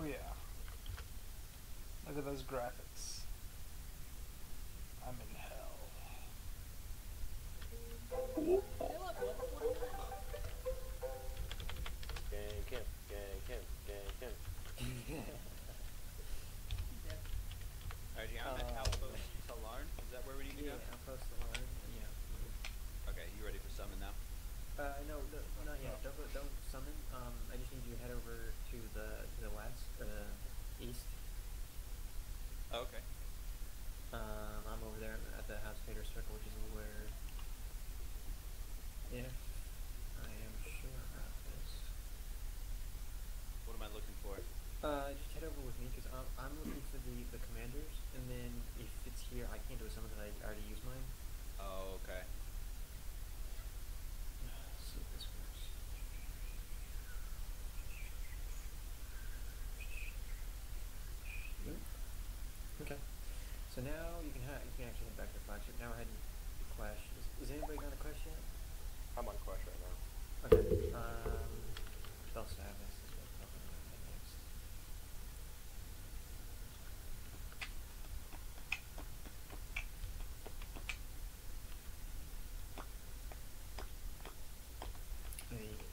yeah. Look at those graphics. I'm in hell. Hey look, level 49. Gang him, gang him, gang him. Dead. Alright, yeah, I'm at Outpost Talarn. Is that where we need to Yeah, go? Outpost Alarm. Yeah. Okay, you ready for summon now? No, not yet. Don't summon. I just need you to head over to the west or the east. Oh, okay. I'm over there at the House Fader Circle, which is where, if I am sure about this. What am I looking for? Just head over with me because I'm looking for the commanders, and then if it's here, I can't do a summon because I already used mine. Oh, okay. Let's see if this works. Nope. Okay. So now you can actually head back to the flagship. Now we're heading to Clash. Is anybody going to Clash yet? I'm on Quest right now. Okay. Belsavis is what I'm going to head next.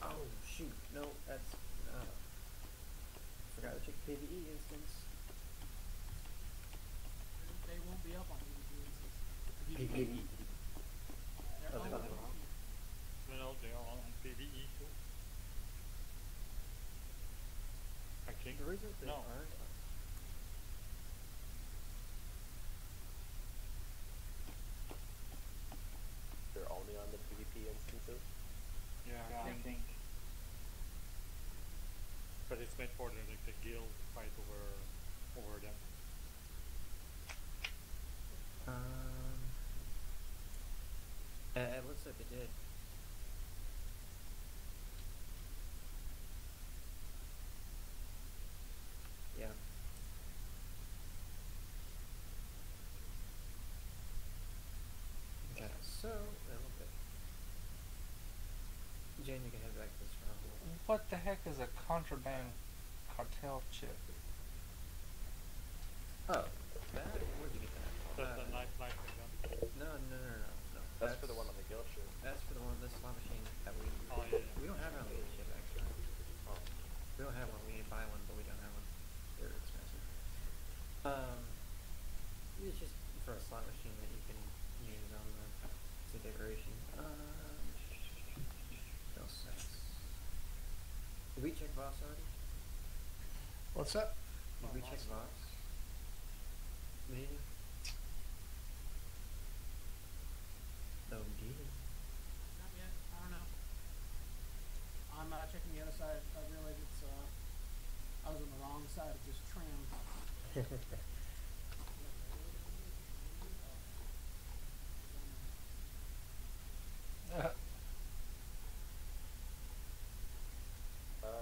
Oh shoot! No, that's forgot to check the PVE instance. They won't be up on PvP. PVE. They're Oh, they all got on it wrong. PvP. No, they are on PvE too. I think. The reason they No. aren't. They're only on the PvP instances. Yeah, I think. But it's meant for the guild to fight over them. It looks like they did. Yeah. Okay, so a little bit. Jane, you can head back to the stronghold. What the heck is a contraband cartel chip? Oh, that? Where'd you get that? That's the knife gun. No. That's for the one on the guild ship. That's for the one, this slot machine that we. Oh yeah. We don't have it on the ship actually. Oh. We don't have one. We need to buy one, but we don't have one. They're expensive. It's just for a slot machine that you can use on the decoration. No sense. Did we check Voss already? What's that? Did we check Voss? We didn't. No, we didn't. Not yet. I don't know. I'm checking the other side. I realize it's I was on the wrong side of this tram.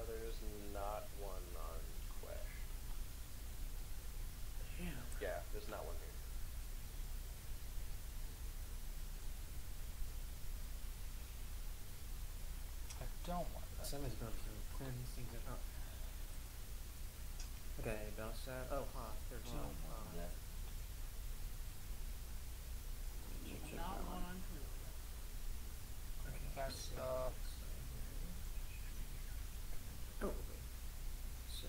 There's not one on Quest. Damn. Yeah, there's not one here. I don't want that. Somebody's going to clean these things up. Okay, Belsat. Oh, Hoth. There's one. that. Not one on crew. Okay. That stuff. Oh, wait. So.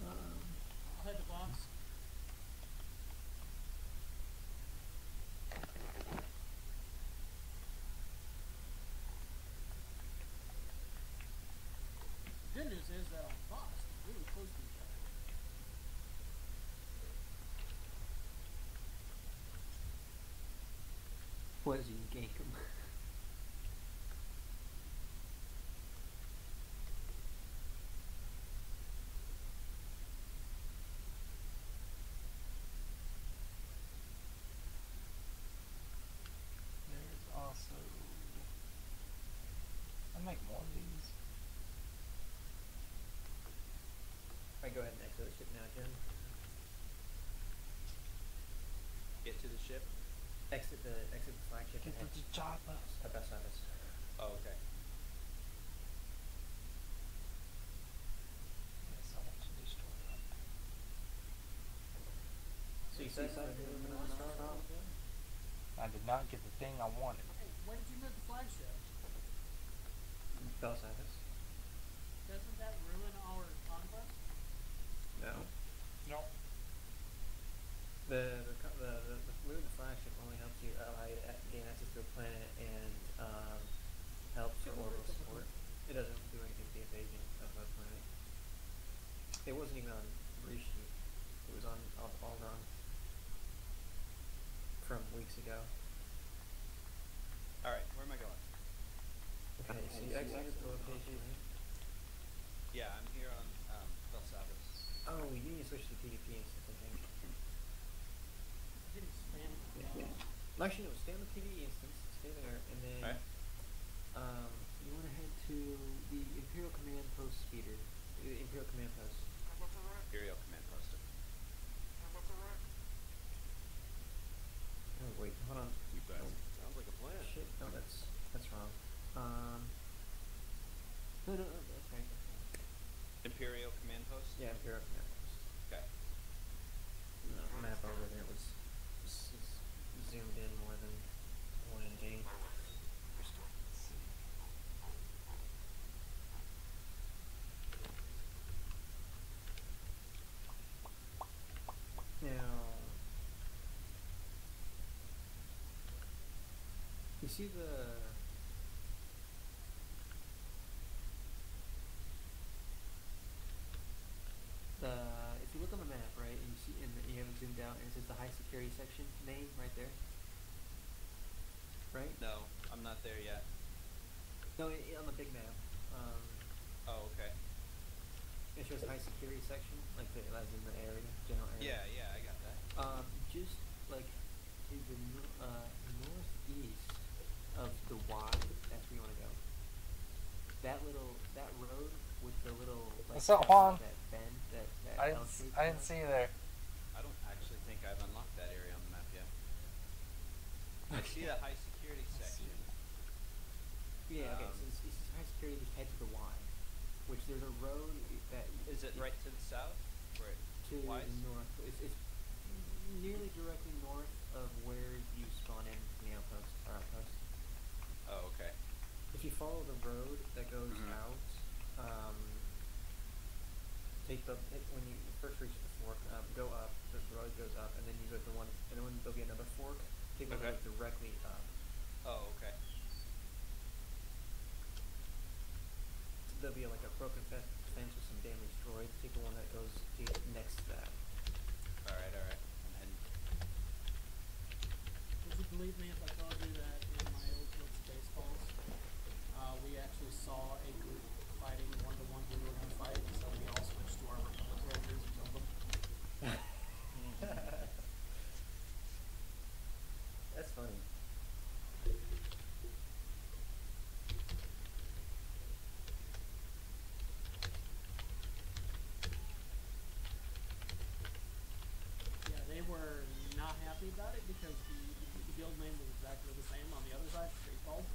I'll head to box. Good news is that on box, they're really close to each other. What is you gank him? There's also. I make more of these. I go ahead and exit the ship now, Jen. Get to the ship. Exit the flagship Get and to head the chopper. to Best Office. Oh, okay. So you decided to move on Star Wars? I did not get the thing I wanted. Hey, when did you move the flagship? Bell Savis. Doesn't that ruin our conquest? No. No. The moving the flagship only helps you allow you to gain access to a planet and help for orbital support. It doesn't do anything to the invasion of a planet. It wasn't even on Rishi. It was on Alderaan from weeks ago. Alright, where am I going? Okay, so you exited the location, right? Yeah, I'm here on Belsavis. Oh, you need to switch to PvP instance, I think. Getting spammed. Actually, no, stay on the PvE instance, stay there, and then Alright. you want to head to the Imperial Command Post speeder. Imperial Command Post. Imperial Command Post. Oh wait, hold on. You bet. Sounds like a plan. Shit, no, that's wrong. No, that's right. Imperial Command Post? Yeah, Imperial Command Post. Okay. No, map over there was zoomed in more than one in game. Now, you see if you look on the map, right, and you see, and you have it zoomed out, and it says the high security section name right there, right? No, I'm not there yet. No, on the big map. Oh, okay. It shows high security section, like as in the area, general area. Yeah, I got that. Just like to the northeast of the Y, that's where you want to go. That road with the little like What's up, Juan? that bend, that I L shape. didn't see you there. I don't actually think I've unlocked that area on the map yet. I see the high security section. Yeah, okay, so this is high security, just head to the Y. Which there's a road that... Is it right to the south? Where it to lies? the north. It's nearly directly north of where you spawn in the outpost, our outpost. Oh, okay. If you follow the road that goes out, when you first reach the fork, go up, the road goes up, and then you go to one, and then there'll be another fork, take one that goes directly up. Oh, okay. There'll be like a broken fence with some damaged droids, take the one that goes next to that. Alright. I'm heading. Would you believe me if I told you that in my old club Spaceballs, we actually saw a group fighting one-to-one we were going to fight, so we all switched to our Republic Rangers and killed them. That's funny. Yeah, they were not happy about it because the guild name was exactly the same on the other side, Spaceballs.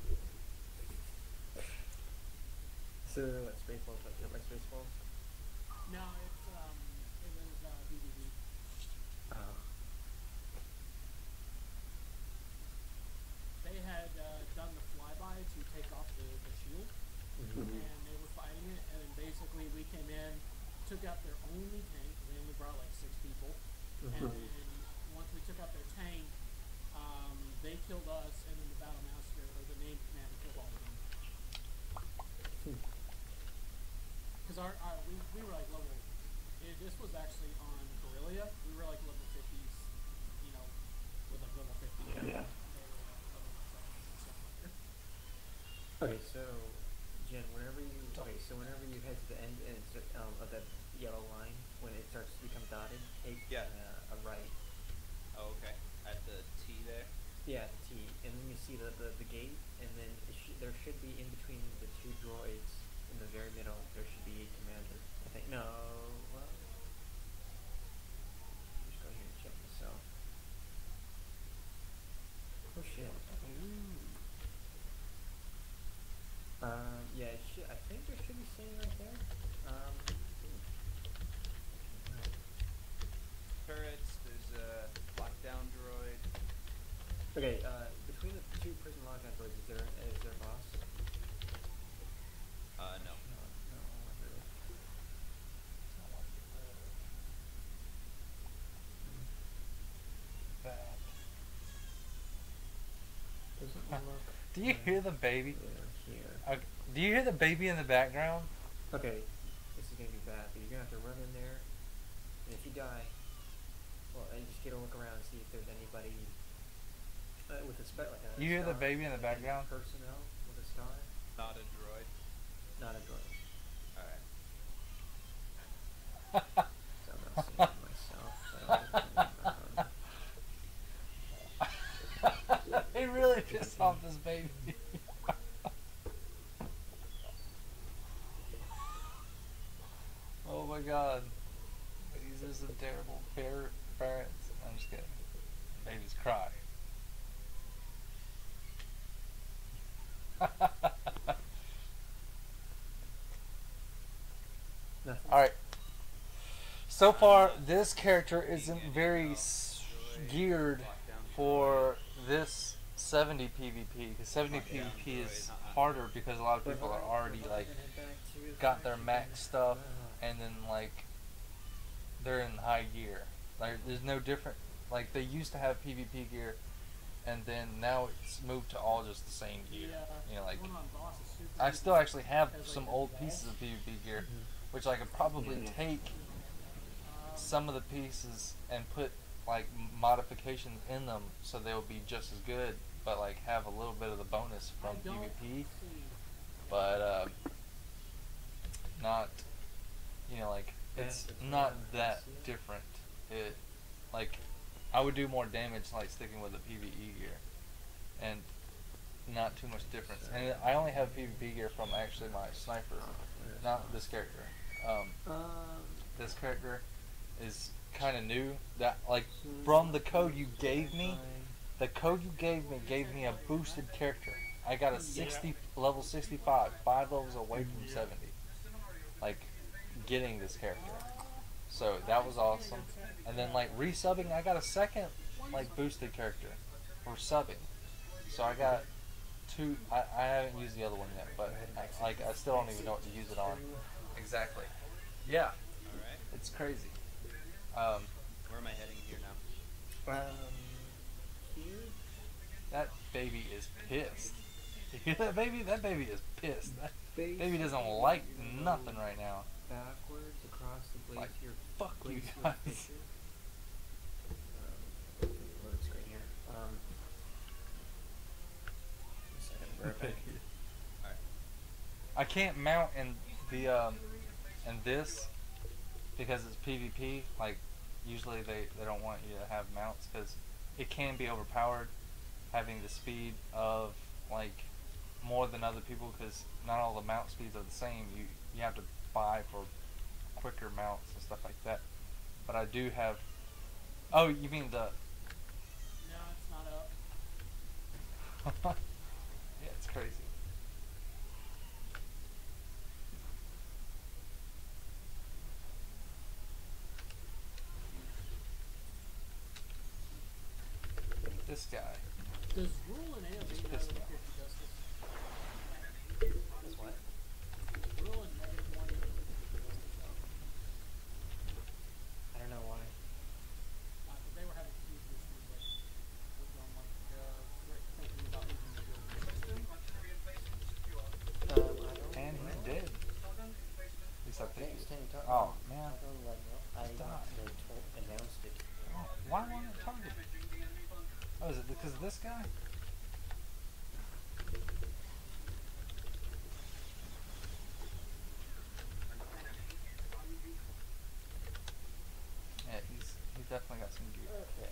So what, Spaceballs, like Spaceballs? No, it was DVD. Oh. They had done the flyby to take off the shield, and they were fighting it, and then basically we came in, took out their only tank, they only brought like 6 people, and then once we took out their tank, they killed us, and then the Battle Master, or the name commander, killed all of them. Because we were like level, this was actually on Corellia, we were like level 50s, you know, with like level 50. Yeah. Okay, so Jen, whenever you head to the end of that yellow line, when it starts to become dotted, take a right. Oh, okay. At the T there? Yeah, the T, and then you see the gate, and then there should be in between the 2 droids in the very middle. There should be a commander. I think no. Well, just go here and check myself. Oh shit. Yeah, I think there should be sitting right there. Turrets, there's Okay, between the two prison lock androids, is there a boss? No. No, really. That. Doesn't look. Do you hear the baby? Here. Do you hear the baby in the background? Okay, this is gonna be bad, but you're gonna have to run in there, and if you die, well, you just get a look around and see if there's anybody with a like a. You hear the star, baby in the like background? personnel with a star, Not a droid. not a droid. Alright. So I'm not seeing it myself. He really pissed off this baby. Oh my god. These are some terrible parents. I'm just kidding. Babies cry. Nothing. Alright. So far, this character isn't very geared for this 70 PvP. Because 70 PvP is harder because a lot of people are already like got their max stuff and then like they're in high gear. Like there's no different. Like they used to have PvP gear, and then now it's moved to all just the same gear. You know, like I still actually have some old pieces of PvP gear, which I could probably take some of the pieces and put like modifications in them so they'll be just as good, but like have a little bit of the bonus from PvP. But not, you know, like it's not that different. It like I would do more damage like sticking with the PvE gear, and not too much difference. And I only have PvP gear from actually my sniper, not this character. This character is kind of new. That like from the code you gave me, the code you gave me a boosted character. I got a 60 level 65, 5 levels away from 70. Like getting this character. So that was awesome. And then like resubbing, I got a second like boosted character for subbing. So I got two. I haven't used the other one yet, but I still don't even know what to use it on. Exactly. Yeah. Alright. It's crazy. Where am I heading here now? Here. That baby is pissed. You hear that baby? That baby is pissed. That baby doesn't like nothing right now. Backwards across the blade. Like, Your fuck you blade guys. picture. Load screen here. A second. Right back. Alright. I can't mount in the in this because it's PvP. Like usually they don't want you to have mounts because it can be overpowered having the speed of like more than other people because not all the mount speeds are the same. You have to buy for quicker mounts and stuff like that. But I do have. Oh, you mean the? No, it's not up. Yeah, it's crazy. This guy. Does rule and AOV Just have pissed me off. 50 justice? That's what? Rule and -1 justice. I don't know why. But they were having huge issues with them, like thinking about using the guild system. I don't. And he's dead. At least I think. Oh man. I Stop. announced it. Oh, why won't it target? Oh, is it because of this guy? Yeah, he's definitely got some gear. Okay.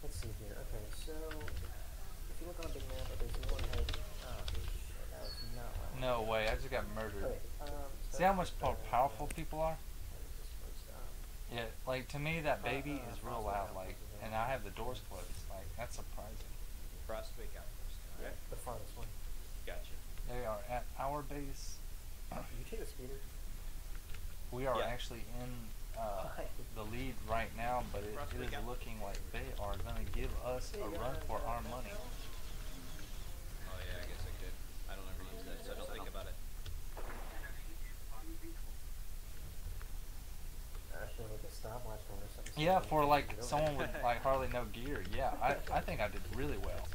Let's see here. Okay, so if you look on a big map, there's one head. Oh shit, that was not what I wanted. No way, I just got murdered. Okay, See how much more powerful people are? How does this first, Yeah, like to me that baby is real loud, like, and I have the doors closed. Like that's surprising. Frostwake Outpost. Alright. the farthest one. Gotcha. They are at our base. You take a speeder. We are Yeah. actually in the lead right now, but it is looking like they are going to give us a run for our money. Oh yeah, I guess I could. I don't ever use that, so don't think about it. Actually, like a stopwatch one or something. Yeah, for like someone with like hardly no gear. Yeah, I think I did really well.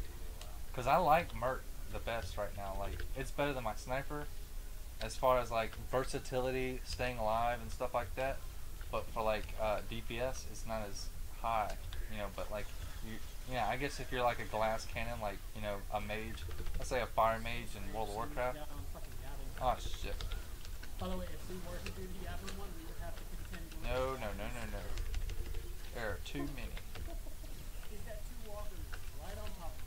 Cause I like Merc the best right now. Like it's better than my sniper, as far as like versatility, staying alive and stuff like that. But for like DPS, it's not as high, you know. But like yeah, I guess if you're like a glass cannon, like you know a mage, let's say a fire mage in World of Warcraft. Yeah, on fucking Yavin. Oh shit. By the way, if we were to do the Yavin one, we would have to contend with. No. There are too many. He's got 2 walkers right on top of him.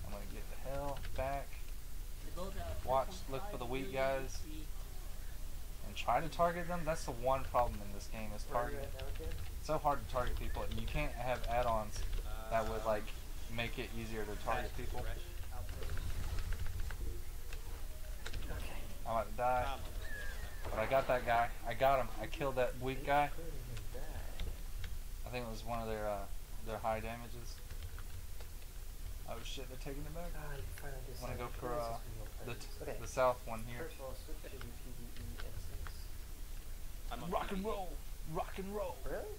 I'm gonna get the hell back. They both have Watch, look for the weak guys. And try to target them. That's the one problem in this game is targeting. It's so hard to target people. You can't have add-ons that would like make it easier to target people. I'm about to die. But I got that guy. I got him. I killed that weak guy. I think it was one of their high damages. Oh shit, they're taking it back. I'm gonna go for the south one here. First of all, switch to the PvE instance. I'm on Rock and PvE. roll! Rock and roll! Really?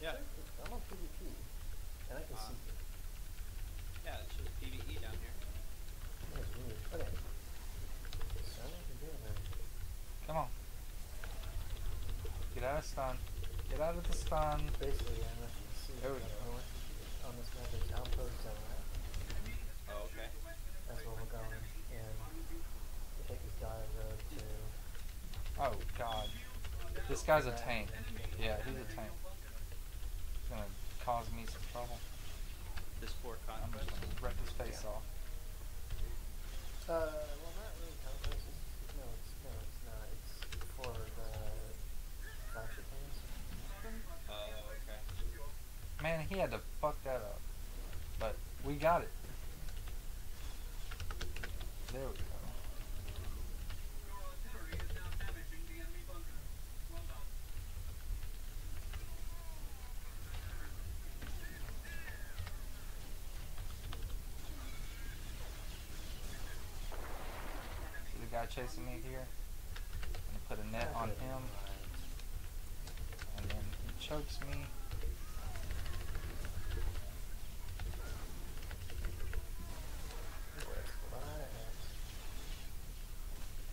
Yeah. I'm on PvP. And I can see it. Yeah, it's just PvE down here. That's weird. Okay. So I can do it then. Come on. Get out of stun. Get out of the stun. Basically, I want you to see There we that go. on this map there's outposts on that. Oh, okay. That's where we're going. And we take this dive road to Oh god. This guy's a tank. Yeah, he's a tank. He's gonna cause me some trouble. This poor I'm just conquest. gonna wreck his face off. well, not really conquest. No, it's not. It's for the flagship things. Oh, okay. Man, he had to fuck that up. But we got it. There we go. See the guy chasing me here? I'm gonna put a net on him, and then he chokes me.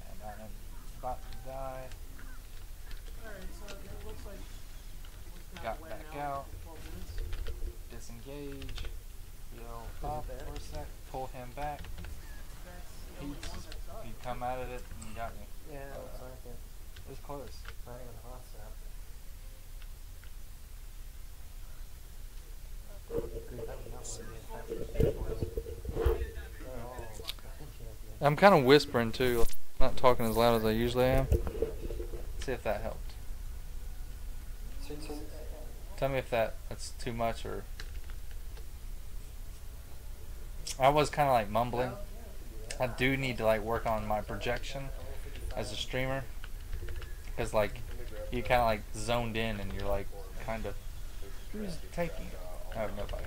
And I'm about to die. Alright, so it looks like we're Got kinda back wearing out. for 12 minutes. Disengage. Heal Was it up bad? for a sec. Pull him back. That's the only one that's up. He come out of it and got me. Yeah, it looks like it. It was close. Not even hot stuff. Dude, that was not one of the attacks. I'm kind of whispering too, not talking as loud as I usually am. See if that helped. Tell me if that's too much or. I was kind of like mumbling. I do need to like work on my projection as a streamer, because like you kind of like zoned in and you're like kind of who's taking it? I have nobody.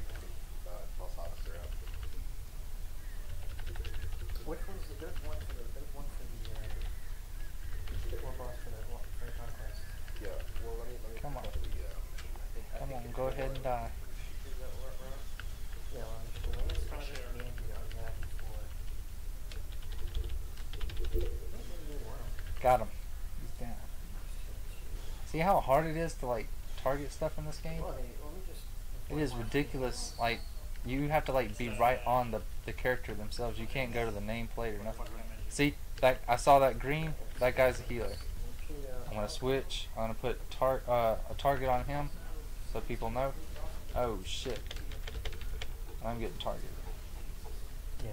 Which one's the good one for the war boss for the conquest? Yeah, well, let me Come on. pull up the, Come on, go ahead and die. Yeah, well, the last target and the Andrew on that before. Got him. He's down. See how hard it is to like target stuff in this game? Well, hey, let me just. It is ridiculous. Like you have to like be right on the character themselves. You can't go to the nameplate or nothing. See that I saw that green. That guy's a healer. I'm gonna switch. I'm gonna put a target on him so people know. Oh shit! I'm getting targeted. Yeah.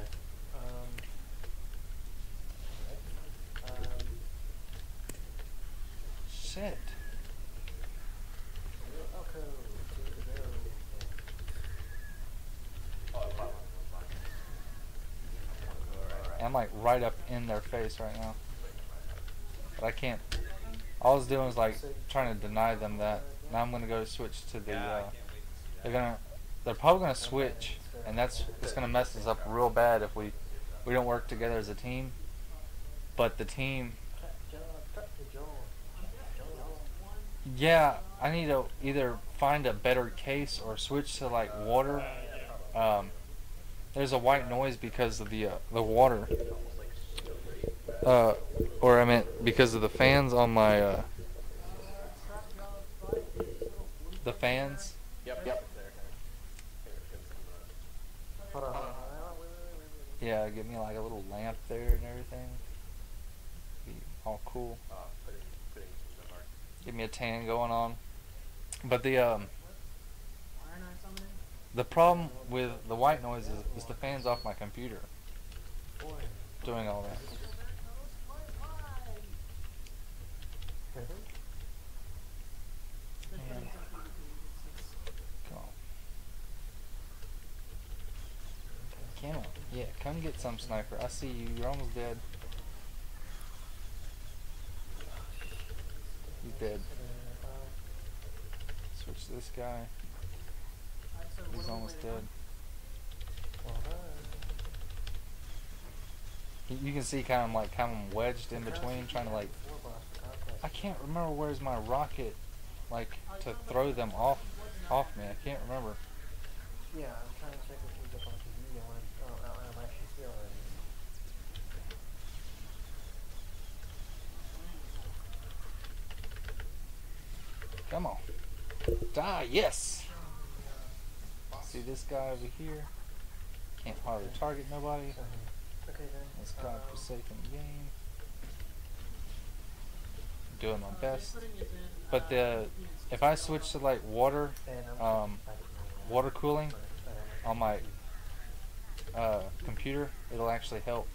Shit. I'm like right up in their face right now, but I can't All I was doing was like trying to deny them that. Now I'm gonna go switch to the. Yeah, I can't wait to see that. They're probably gonna switch, and it's gonna mess us up real bad if we don't work together as a team. But the team, Cut the jaw. yeah, I need to either find a better case or switch to like water. There's a white noise because of the water. Uh, or I meant because of the fans on my the fans. Yep, yep. There. Hold on. Wait. Yeah, get me like a little lamp there and everything. Be all cool. Putting some mark. Get me a tan going on. But the problem with the white noise is the fans off my computer doing all that. Man. Come on. Camo. Yeah, come get some, sniper. I see you. You're almost dead. He's dead. Switch to this guy. He's almost dead. You can see kind of wedged in between, trying to like. I can't remember where's my rocket, like to throw them off me. I can't remember. Yeah, I'm trying to check if he's up on TV and I'm actually still in. Come on, die! Yes. See this guy over here? Can't hardly target nobody. Okay then. This guy forsaken the game. Doing my best. But if I switch to like water cooling on my computer, it'll actually help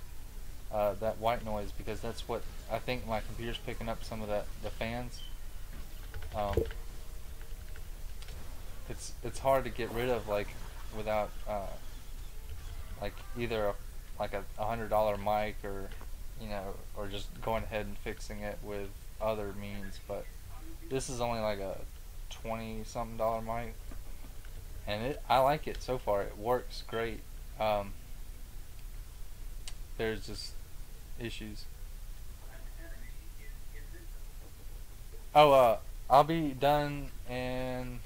that white noise, because that's what I think my computer's picking up, some of the fans. It's hard to get rid of like without like either a $100 mic or or just going ahead and fixing it with other means. But this is only like a $20-something mic, and I like it so far. It works great. There's just issues. Oh, I'll be done in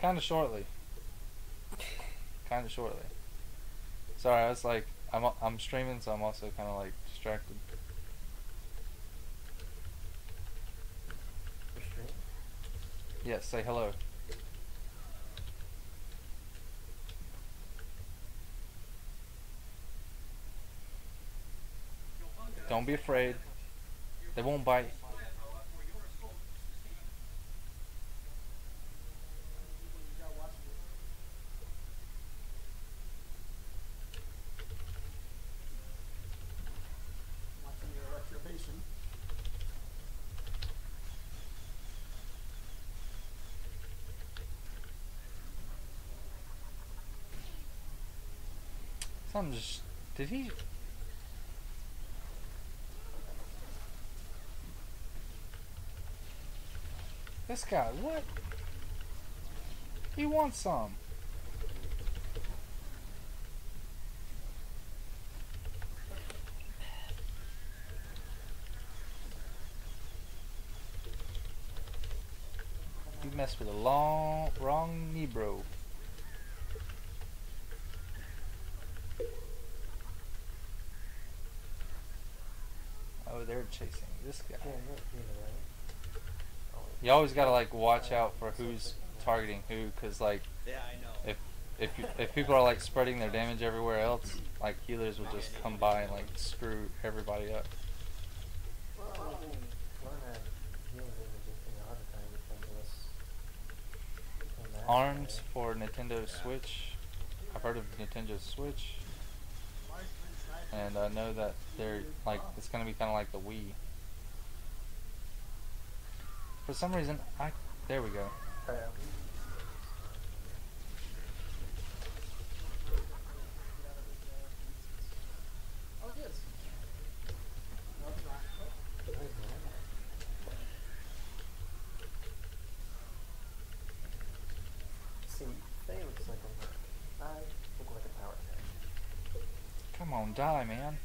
kind of shortly. Sorry, I was like, I'm streaming, so I'm also kind of like distracted. Yes, say hello. Don't be afraid. They won't bite. Did he? This guy, what? He wants some. You messed with a wrong knee, bro. Oh, they're chasing this guy. You always gotta like watch out for who's targeting who, cause like Yeah, I know. if people are like spreading their damage everywhere else, like healers will just come by and like screw everybody up. ARMS for Nintendo Switch. I've heard of Nintendo Switch, and I know that they're like, it's gonna be kind of like the Wii. For some reason, there we go. Come on, die, man.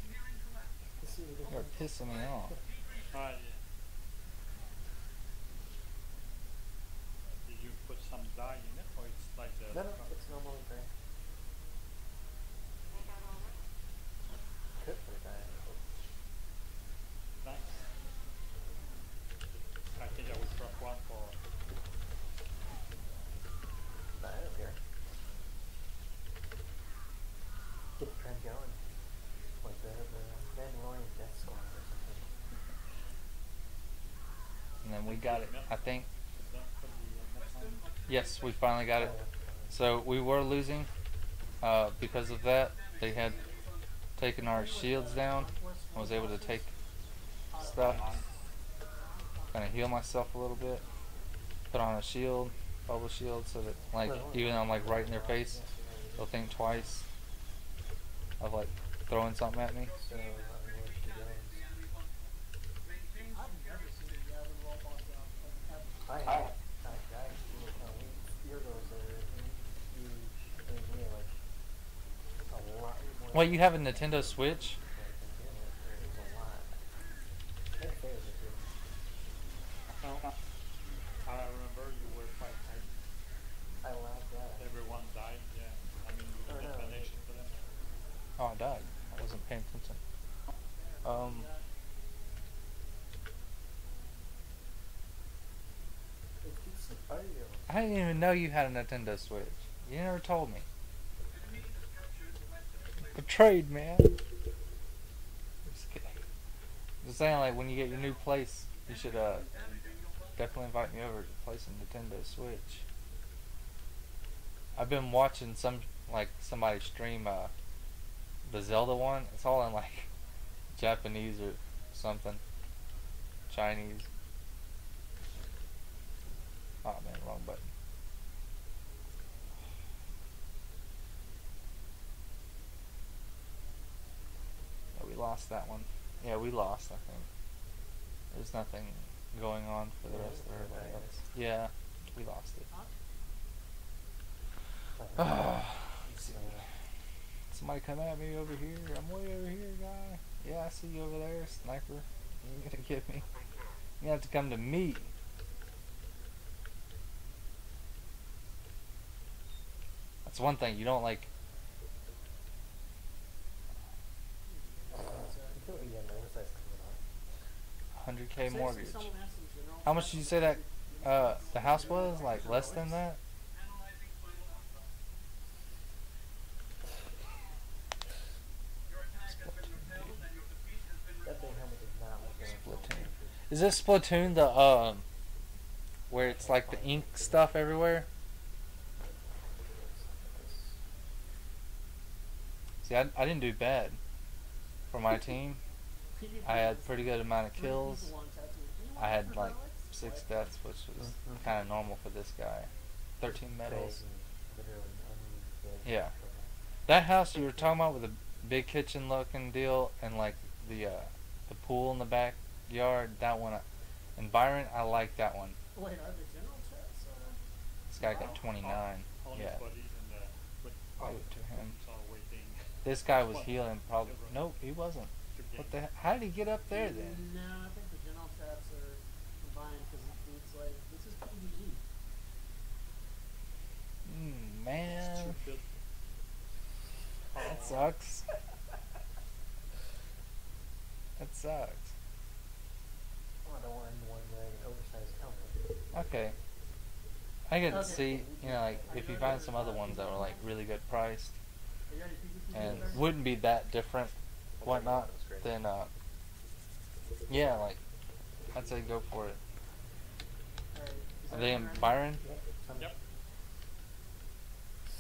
Let's see what we You're can- pissing me off. Yeah. Did you put some dye in it, or it's like the? No, it's normal gray. Could put a dye in it. Nice. I think I would drop one for. No, I don't care. Get the trend going. Like the Mandalorian Death Squad or something. And then we got it, I think. Is that for the next one? Yes, we finally got it. Oh, So we were losing because of that. They had taken our shields down. I was able to take stuff, kind of heal myself a little bit. Put on a shield, bubble shield, so that like even though I'm like right in their face, they'll think twice of like throwing something at me. So, where's the guns? I've never seen Gavin robots out like ever. I have. Eargos are huge. I mean, we have like a lot more. Well, you have a Nintendo Switch. There's a lot. They're favorite too. No. I remember you were quite tight. I like that. Everyone died. Yeah. I mean, you Oh, did no. explanation for them. Oh, I died. I wasn't paying attention. It keeps some audio. I didn't even know you had a Nintendo Switch. You never told me. Betrayed, man. Just kidding. Just saying, like when you get your new place, you should definitely invite me over to play some Nintendo Switch. I've been watching somebody stream the Zelda one. It's all in like Japanese or something, Chinese. Oh man, wrong button. Yeah, we lost that one. Yeah, we lost, I think. There's nothing going on for the rest of everybody else. Yeah, we lost it. Let's see. Somebody come at me over here. I'm way over here, guy. Yeah, I see you over there, sniper. You ain't gonna get me. You have to come to me. That's one thing you don't like. I feel like you have an oversized coming on. 100K mortgage. Someone asked in general, How much did you say that the house was? Like less than that? That big helmet is not like a Splatoon. Is this Splatoon the where it's like the ink stuff everywhere? See, I didn't do bad for my team. I had pretty good amount of kills. I had like 6 deaths, which was kind of normal for this guy. 13 medals. Yeah. That house you were talking about with the big kitchen looking deal and like the pool in the backyard, that one. And Byron, I like that one. Wait, are the general chats? This guy got 29. All Yeah. his buddies and but Owe it to him. it's all waiting. This guy was healing probably. Nope, he wasn't. What the? How did he get up there then? No, I think the general chats are combined because it's like this is PvE. Man, Stupid. that sucks. That sucks. Oh, I don't want anyone wearing an oversized helmet. Okay. I could Okay. see, you know, like if you find some other ones that were like really good priced Are you ready PvP? and Peter? wouldn't be that different, whatnot, then yeah, like I'd say go for it. Alright, is Are that they in ready? Byron Yep.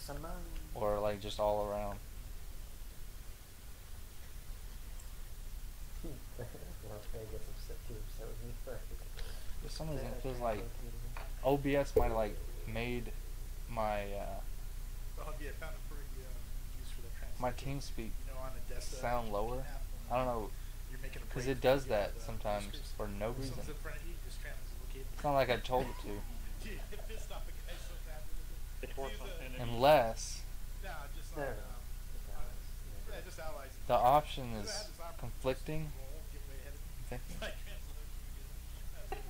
Summon. or like just all around? Well, gets upset too, upset with me first. For some reason it feels like OBS might have like made my Yeah, found a pretty use for the my translation. team speak You know, on Odessa, sound lower. I don't know, you're making a because break it does for the, that sometimes whiskers. for no If reason. someone's in front of you, just translocate. It's not like I told it to, You get pissed off a guy so bad with it. It works on enemy. unless Nah, just No, on, no, no. for Yeah, just allies. The option I is had this option. conflicting. Roll, get way ahead of me. I'm thinking. I cancel it.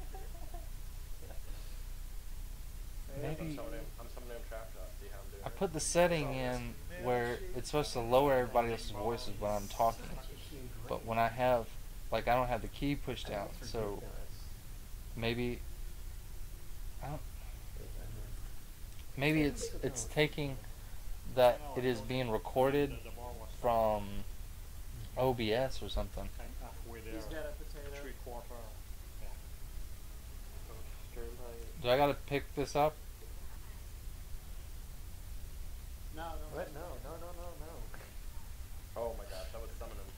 Maybe I'm summoning him trap shot. See how I'm doing. I put the setting in where it's supposed to lower everybody else's voices when I'm talking, but when I have, like, I don't have the key pushed out, so maybe I don't. Maybe it's taking that it is being recorded The bar was from OBS or something. I'm halfway there. He's got a potato. 3/4. Yeah. Do I gotta pick this up? No, no. What? No. Oh my gosh, I would summon him.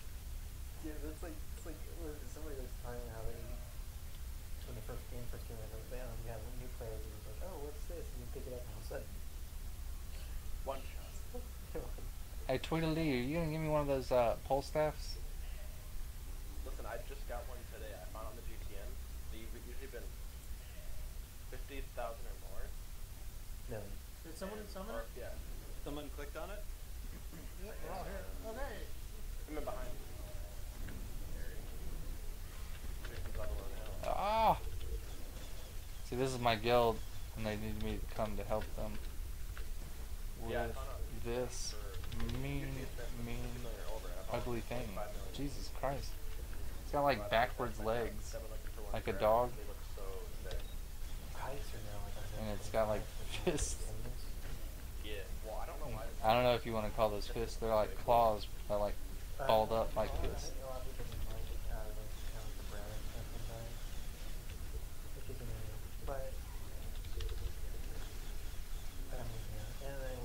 Yeah, it's like somebody was talking how they when the first game first came out, they got new players and it was like, oh, what's this? And you pick it up and all of a sudden, One shot. Hey Tweedledee, are you gonna give me one of those pole staffs? Listen, I just got one today. I found it on the GTN. They've usually been 50,000 or more. no. Did someone summon Or, it? yeah. Someone clicked on it? Yeah, we're all here. Okay. I'm in behind. Victims on the low hill. Ah! See, this is my guild, and they need me to come to help them with Yeah, I found out this mean, ugly thing. Jesus Christ. It's got like backwards legs, like a dog, They look so sick. Kites are now like and it's got like fists. Yeah. Well, I don't know why. I don't know if you want to call those fists, they're like claws, they're like balled up like I this. think a lot of people didn't like those kind of the brown and stuff sometimes. Which isn't really, but I mean, yeah. And then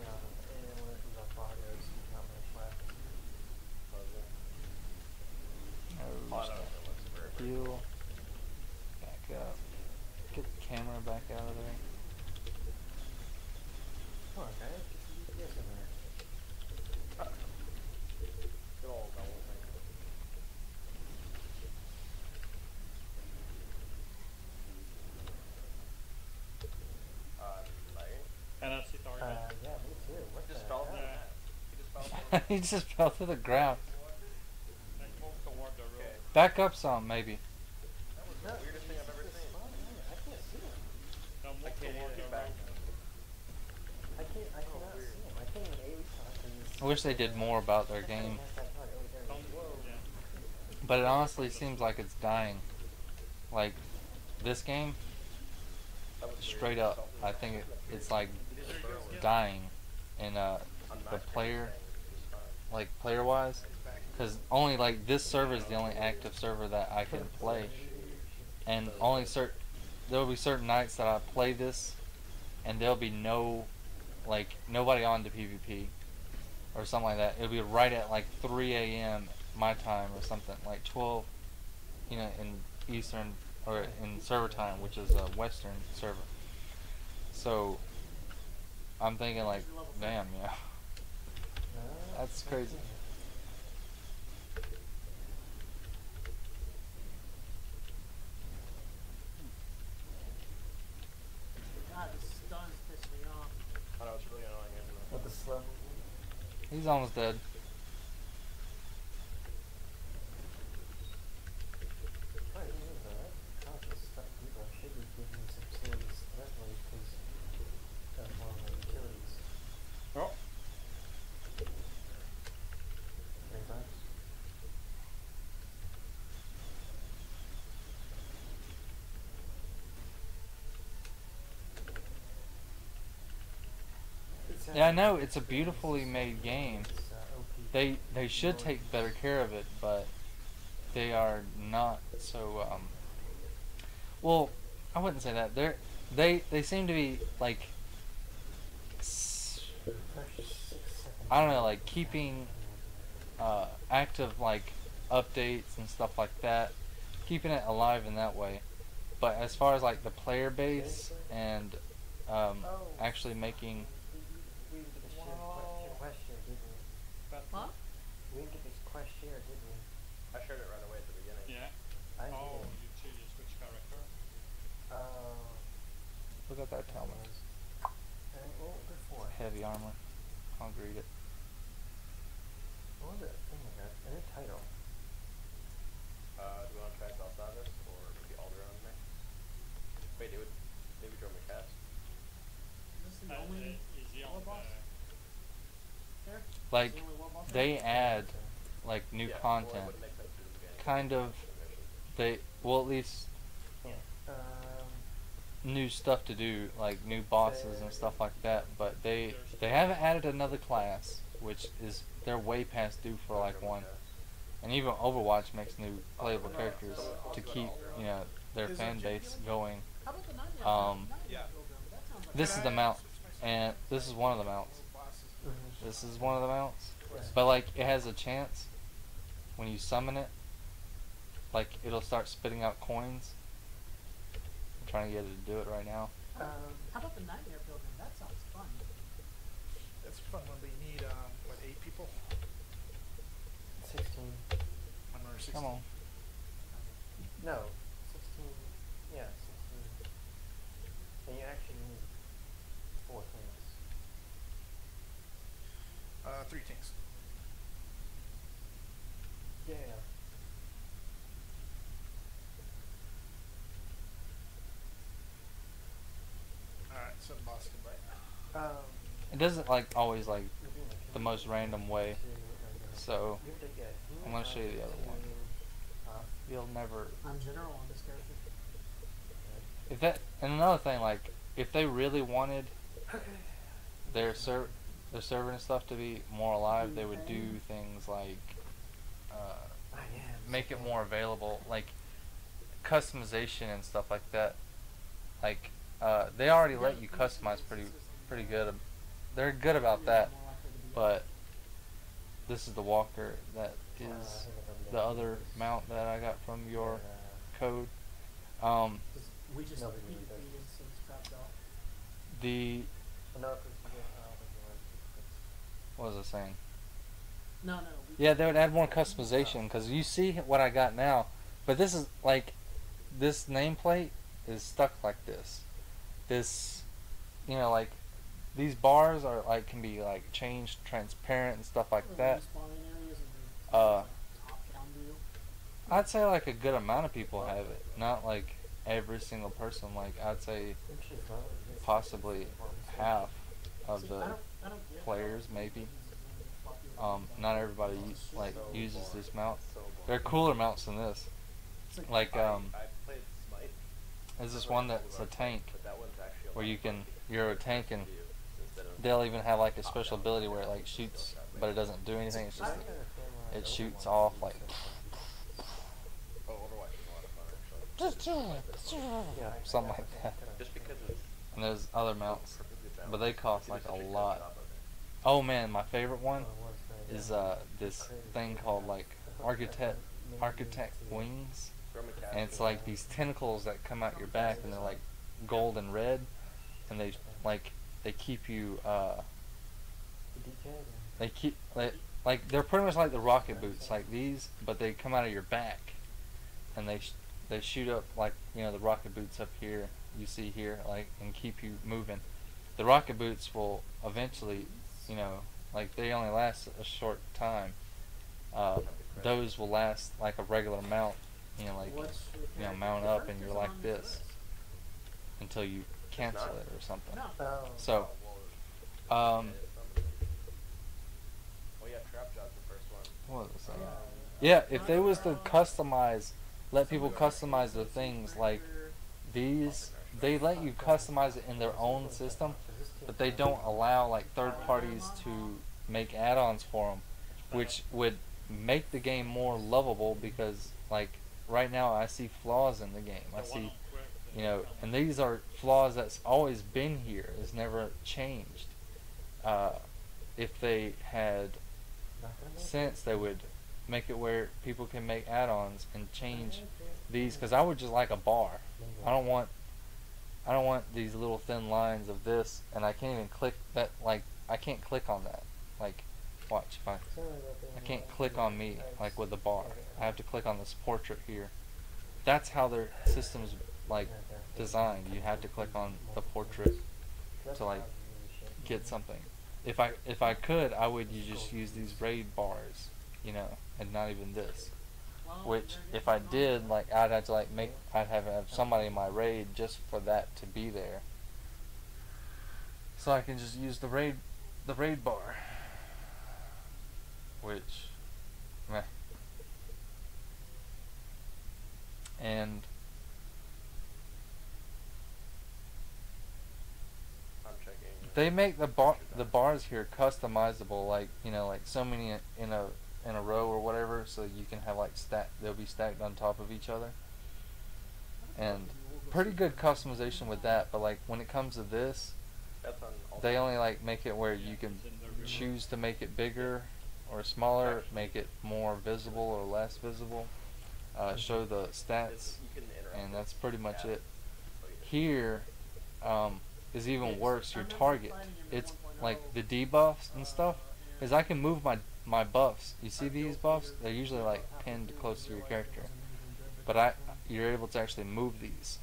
when it was on Bogos, not much left. Oh, I don't know if it looks very Heal, back up, get the camera back out of there. Come on, guys, get some GPS in there. Good old double thing. Lagging? And I see target. Yeah, me too. What Just the fell hell? through Yeah. He just fell through He just fell to the ground. Let's move toward the road. Okay. Back up some, maybe. That was No, the weirdest thing I've ever it's seen. fine. I can't see him. Now move I can't toward even the get back. road. I cannot weird. see him. I can't even AoE talk because I wish they did more about their game, Don't yeah. but it honestly seems like it's dying. Like, this game, That was weird. straight up, I think it's like dying in the player, like player-wise, because only like this server is the only active server that I can play, and only there will be certain nights that I play this, and there'll be nobody on to PvP or something like that. It'll be right at like 3 a.m. my time or something, like 12, in Eastern or in server time, which is a Western server. So I'm thinking like, damn, yeah, that's crazy. God, this stun's pissing me off. I know, it's really annoying, isn't it? With the slow. He's almost dead. Probably is alright. Conscious stuff. People should be giving me some serious threat relief because of one of my utilities. Oh, Very much. Yeah, I know it's a beautifully made game. It's, OP. They should take better care of it, but they are not so. Well, I wouldn't say that. They seem to be like I don't know, like keeping active like updates and stuff like that, keeping it alive in that way. But as far as like the player base and actually making We didn't get this quest share, did we? Huh? We didn't get this quest share, did we? I shared it right away at the beginning. yeah. I Oh, did. you choose your switch character. look at that helmet, Well, before. heavy armor. I'll read it. What? found it. Oh my god, a new title. Do we want to try Valsavis or maybe Alderon next? Wait, David Drummer cast? Is this the only Is he war on boss? There? Like, Is the only war boss they there? add like new Yeah, content. Well, it wouldn't make sense to do this again. Kind of. They well at least Yeah. new stuff to do, like new bosses and stuff like that. But they haven't added another class, which is they're way past due for like one. And even Overwatch makes new playable characters to keep their fan base going. How about the Nightmare Yeah. Pilgrim? That sounds like This is the mount, and this is one of the mounts. This is one of the mounts, but like it has a chance when you summon it, like it'll start spitting out coins. I'm trying to get it to do it right now. How about the Nightmare Pilgrim? That sounds fun. That's a fun one, but you need, 8 people? 16. I'm number 16. Come on. No, 16. Yeah, 16. And you actually need 4 things. 3 tanks. Yeah. Alright, so the boss can bite. It doesn't like always like the most random way, so I'm gonna show you the other one. You'll never. I'm general on this character. If that and another thing, like if they really wanted their server and stuff to be more alive, they would do things like make it more available, like customization and stuff like that. Like they already let you customize pretty good. They're good about that, but this is the walker that is the other mount that I got from your code. We just Nobody need really to does. beat it since trapped out. The No, because you get, I don't think you want to. what was I saying? No. We Yeah, they would add more customization because you see what I got now, but this is like this nameplate is stuck like this. This, like these bars are like can be like changed transparent and stuff like that. Respawning areas and the Uh, top-down view. I'd say like a good amount of people have it, not like every single person. Like I'd say possibly half of See, the I don't get players, how maybe. this is popular. Not everybody like uses this mount. There are cooler mounts than this. It's Like I played Smite. there's this one that's a tank But that one's actually a where lot you of can fun you're a tank and to use instead of they'll even have like a special ability where it like shoots, but it doesn't do anything. It's just it shoots off like. Oh, Overwatch is a lot of fun actually. Yeah. Something like that. Just because it's And there's other mounts, perfectly balanced. but they cost You like do a such good lot. job of it. Oh man, my favorite one is this thing called like architect wings, Roman and it's like these tentacles that come out your back and they're like gold and red, and they keep you they keep like they're pretty much like the rocket boots like these, but they come out of your back, and they shoot up like the rocket boots up here you see here, like, and keep you moving. The rocket boots will eventually, like they only last a short time. Those will last like a regular mount, like What's your character mount up and characters you're like on this until you cancel not. it or something. No. So, Oh yeah, Trap Job's the first one. what was I saying? Yeah, if they was to customize, let people customize their things like these, they let you customize it in their own system, but they don't allow like third parties to make add-ons for them, which would make the game more lovable because like right now I see flaws in the game. I see, and these are flaws that's always been here. It's never changed. If they had sense, they would make it where people can make add-ons and change these, because I would just like a bar. I don't want these little thin lines of this, and I can't even click that. Like I can't click on that. Like, watch if I can't click on me like with the bar. I have to click on this portrait here. That's how their system's like designed. You have to click on the portrait to like get something. If I could, I would just use these raid bars you know, and not even this. Well, Which, they're if I getting did, on like, I'd have to like make, I'd have somebody in my raid just for that to be there, so I can just use the raid bar. Which, meh. And I'm checking. they make the bars here customizable, like, you know, like so many in a row or whatever, so you can have like they'll be stacked on top of each other, and pretty good customization with that. But like when it comes to this, That's on all they only like make it where you can choose to make it bigger or smaller, make it more visible or less visible, show the stats, You can interact and with that's pretty much tabs. it. Here is even worse. Your target, it's like the debuffs and stuff, is I can move my buffs. You see these buffs? They're usually like pinned close to your character, but you're able to actually move these.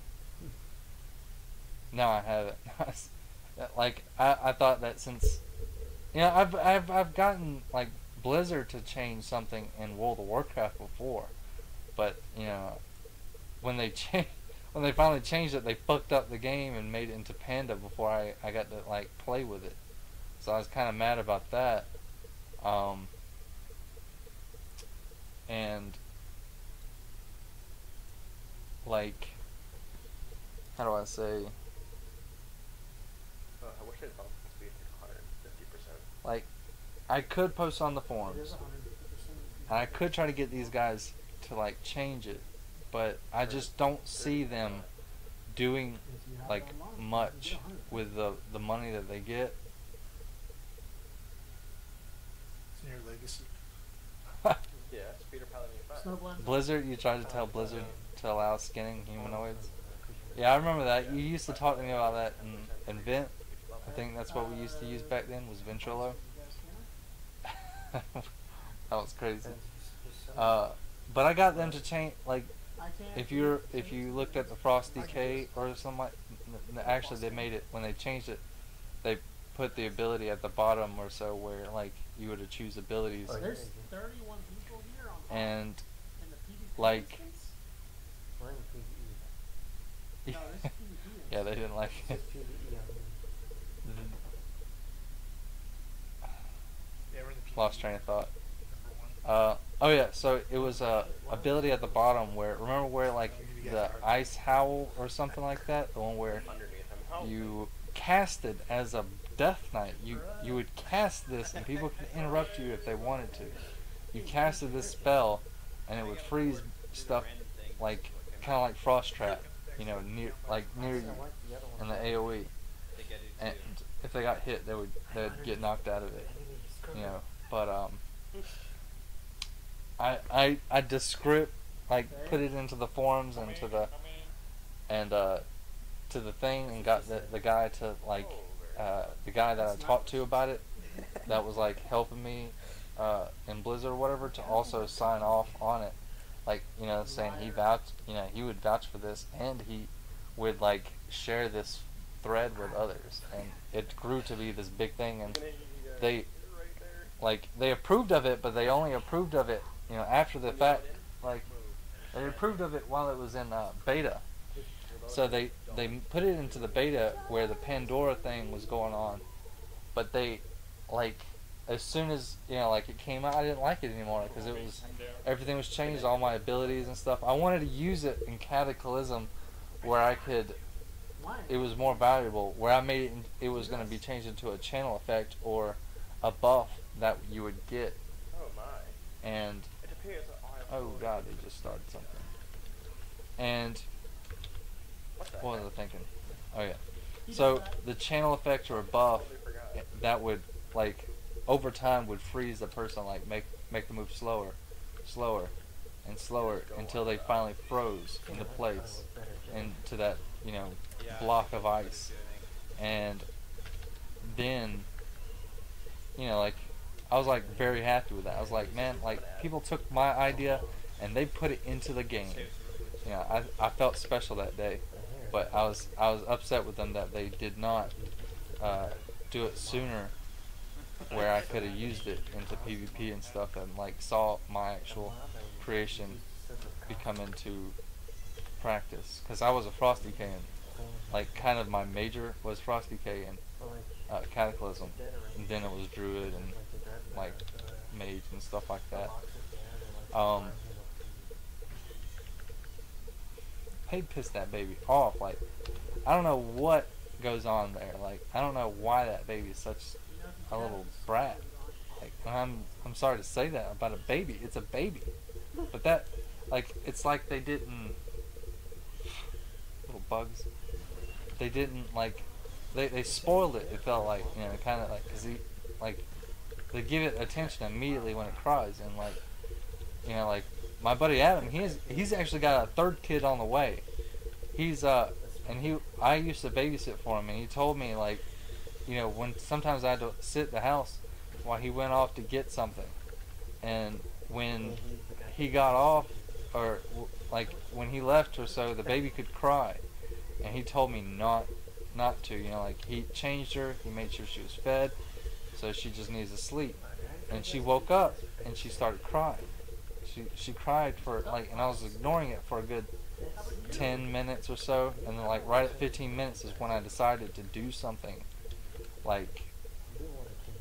Now I have it. Like I thought that since, you know, I've gotten like Blizzard to change something in World of Warcraft before, but you know, when they finally changed it, they fucked up the game and made it into Panda before I got to like play with it. So I was kind of mad about that. And like, how do I say? I wish I'd bumped the speed to 150%. Like, I could post on the forums, and I could try to get these guys to like change it, but I just don't see them doing like much with the money that they get. It's in your legacy. Yeah, speeder piloting 5. Snowblend. Blizzard, you tried to tell Blizzard to allow skinning humanoids. Yeah, I remember that. You used to talk to me about that in Vent. I think that's what we used to use back then, was Ventrilo. That was crazy. But I got them to change, like, if you looked at the Frost Decay or something like, actually they made it, when they changed it, they put the ability at the bottom or so where like you would choose abilities, There's 31 people here on top. and In the PvP like, instance? We're in PvE. No, there's PvP yeah, they didn't like it. It's PvE on Yeah, we're in the Lost train of thought. Number 1. Oh yeah, so it was a ability at the bottom where, remember where like the ice howl or something like that, the one where Underneath him. Oh, you casted as a death knight. You would cast this and people could interrupt you if they wanted to. You casted this spell and it would freeze stuff like kind of like frost trap, you know, near you in the AOE. And if they got hit, they'd get knocked out of it, you know. But I descript, like, put it into the forums and to the thing, and got the guy to like the guy that I talked to about it, that was like helping me in Blizzard or whatever, to also sign off on it, like, you know, saying he would vouch for this, and he would like share this thread with others, and it grew to be this big thing, and they approved of it, but they only approved of it, you know, after the fact. Like, they approved of it while it was in beta. So they put it into the beta where the Pandora thing was going on, but they, like, as soon as, you know, like, it came out, I didn't like it anymore because everything was changed, all my abilities and stuff. I wanted to use it in Cataclysm where I could, it was more valuable, where I made it was going to be changed into a channel effect or a buff that you would get. Oh my. And It appears that I oh god, they just started something. And what was I thinking? Oh yeah. So the channel effect or a buff that would, like, over time would freeze the person, like make the move slower and slower until they finally froze into place into that, you know, block of ice. And then, you know, like, I was like very happy with that. I was like, man, like, people took my idea and they put it into the game. You know, I felt special that day, but I was upset with them that they did not do it sooner. where I could have used it into PvP and stuff, and like saw my actual creation become into practice. Because I was a Frosty K, and like kind of my major was Frosty K and Cataclysm, and then it was Druid and like Mage and stuff like that. They pissed that baby off. Like, I don't know what goes on there. Like, I don't know why that baby is such a little brat. Like, I'm sorry to say that about a baby. It's a baby, but that, like, it's like they didn't, little bugs. They didn't like, they spoiled it. It felt like, you know, kind of like, 'cause they give it attention immediately when it cries, and like, you know, like my buddy Adam, he's actually got a third kid on the way. I used to babysit for him, and he told me, like, you know, when sometimes I had to sit at the house while he went off to get something, and when he got off, or like when he left or so, the baby could cry, and he told me not to, you know, like he changed her, he made sure she was fed, so she just needs to sleep, and she woke up and she started crying. She cried for like, and I was ignoring it for a good 10 minutes or so, and then like right at 15 minutes is when I decided to do something, like,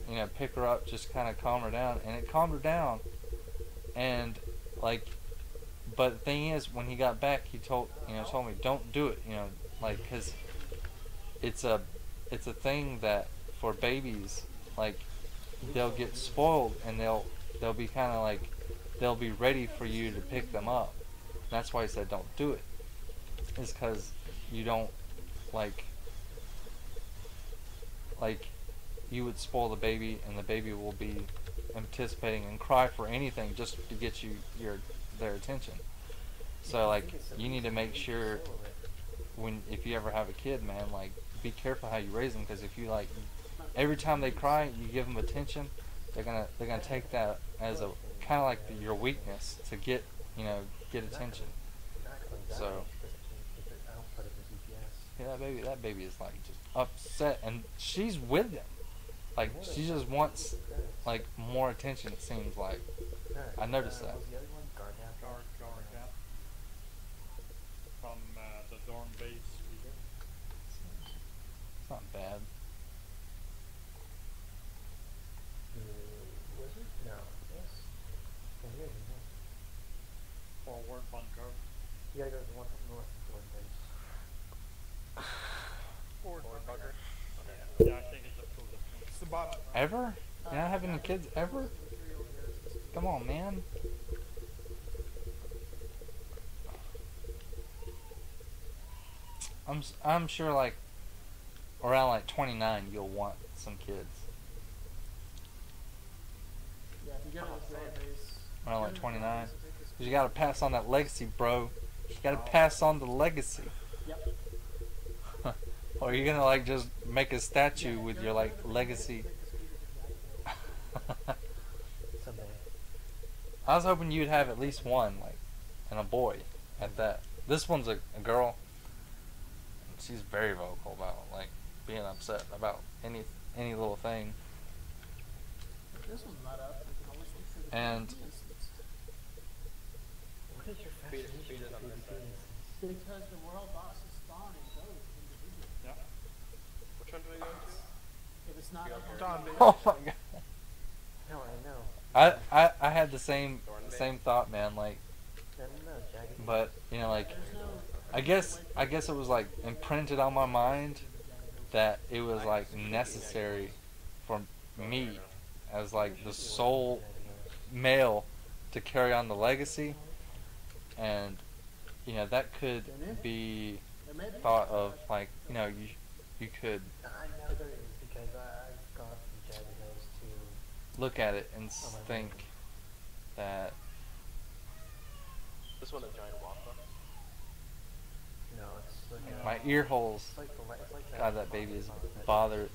you know, pick her up, just kind of calm her down, and it calmed her down, and like, but the thing is, when he got back, he told me, don't do it, you know, like, because it's a thing that for babies, like, they'll get spoiled, and they'll be kind of like, they'll be ready for you to pick them up. And that's why he said don't do it. Is because you don't, like you would spoil the baby, and the baby will be anticipating and cry for anything just to get their attention. So like, you need to make sure if you ever have a kid, man, like, be careful how you raise them, because if you, like, every time they cry you give them attention, they're gonna take that as a kind of like your weakness to get attention. So yeah, that baby is like just upset, and she's with them. Like, she just wants like more attention. It seems like I noticed that. Garcat from the dorm base leader. It's not bad. Forward bunker. You gotta go to the one up north of Jordan Base. Forward bunker. Yeah, I think it's a closest one. It's the bottom. Ever? You're not having any kids ever? Come on, man. I'm sure like around like 29 you'll want some kids. Yeah, if you go to the Jordan base. Around like 29. 'Cause you gotta pass on that legacy, bro. You gotta pass on the legacy. Yep. Or you're gonna like just make a statue with your like legacy. Someday. I was hoping you'd have at least one, like, and a boy at that. This one's a girl. And she's very vocal about like being upset about any little thing. This one's not up. We can always make sure the And PvP is What is your Feed fascination it with on this PvP? side. because the world bosses spawn in both individually. Yeah. Which one do we go to? If it's not up, Dawn base. oh my god. No, I know. I had the same thought, man, like, I don't know, Jagged. but you know, like, there's no. I guess it was like imprinted on my mind that it was like necessary for me as like the sole male to carry on the legacy, and you know, that could be There may be. thought of like, you know, you could I know there is, because I've gone from Jagged Hills to... look at it and think that This one a giant wappa. No, it's like... my ear holes. It's like it's like God, that baby is bothers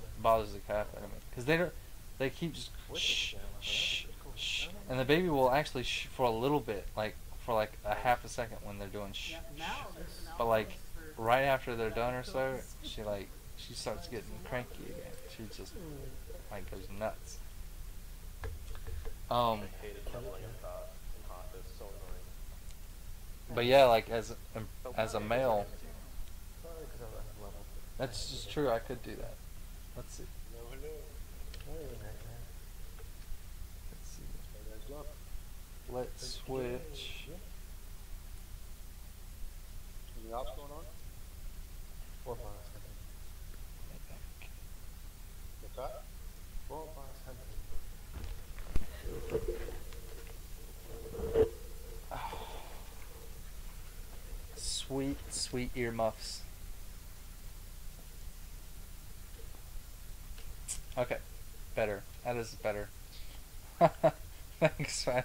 the crap out of me, because they keep just shh, shh, shh, and the baby will actually shh for a little bit, like for like a half a second when they're doing shh, Yeah, shh. now there's an But like outpost for- right after they're done or so, she starts getting cranky again. She just like goes nuts. Um, I hated leveling in Hoth. It's so annoying. but yeah, like So as a why is male, it- Probably because I left level. that's just true. I could do that. Let's see. Hello, hello. Hey, Nightmare. Let's see. How you guys doing? Let's switch. Anything else going on? 4 boss hunting. What's that? 4 boss hunting. Sweet, sweet earmuffs. Okay, better. That is better. Thanks, man.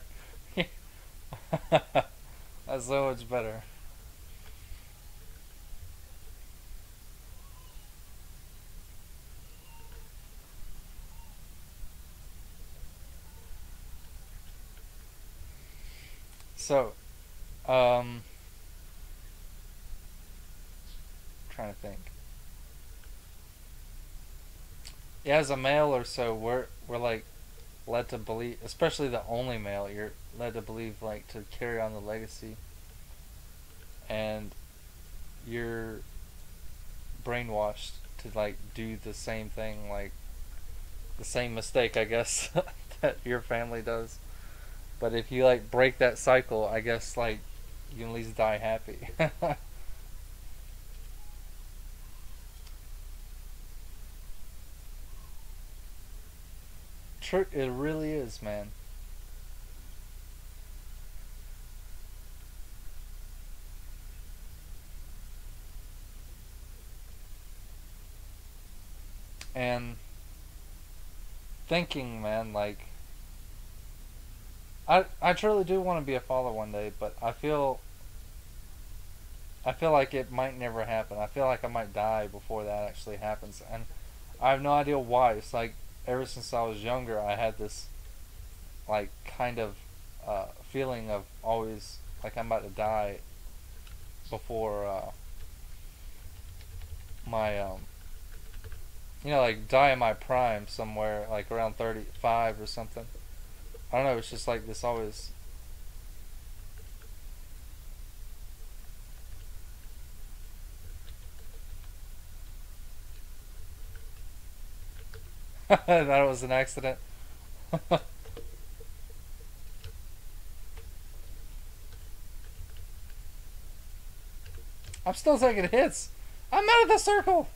That's so much better. So, trying to think. Yeah, as a male or so, we're like led to believe, especially the only male, you're led to believe like to carry on the legacy, and you're brainwashed to like do the same thing, like the same mistake, I guess, that your family does. But if you like break that cycle, I guess like you can at least die happy. True, it really is, man. And thinking, man, like I truly do want to be a father one day, but I feel like it might never happen. I feel like I might die before that actually happens, and I have no idea why. It's like ever since I was younger, I had this like kind of feeling of always like I'm about to die before my like die in my prime somewhere like around 35 or something. I don't know. It's just like this always. That was an accident. I'm still taking hits. I'm out of the circle.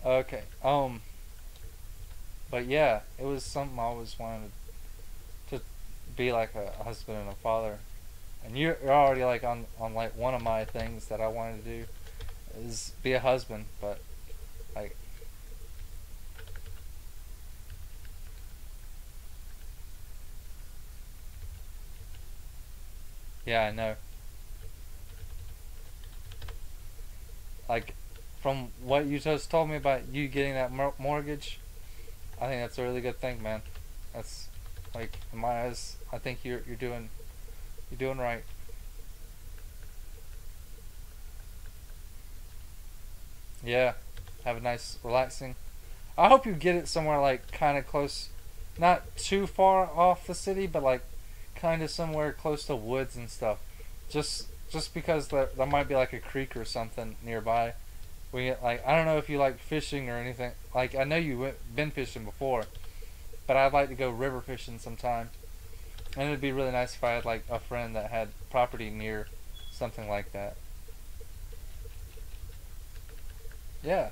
Okay. But yeah, it was something I always wanted to be like a husband and a father. And you're already like on like one of my things that I wanted to do is be a husband, but like yeah, I know. Like from what you just told me about you getting that mortgage, I think that's a really good thing, man. That's like in my eyes, I think you're doing right. Yeah, have a nice relaxing. I hope you get it somewhere like kind of close, not too far off the city, but like kind of somewhere close to woods and stuff. Just because there might be like a creek or something nearby. We like I don't know if you like fishing or anything. Like I know been fishing before, but I'd like to go river fishing sometime. And it'd be really nice if I had like a friend that had property near something like that. Yeah,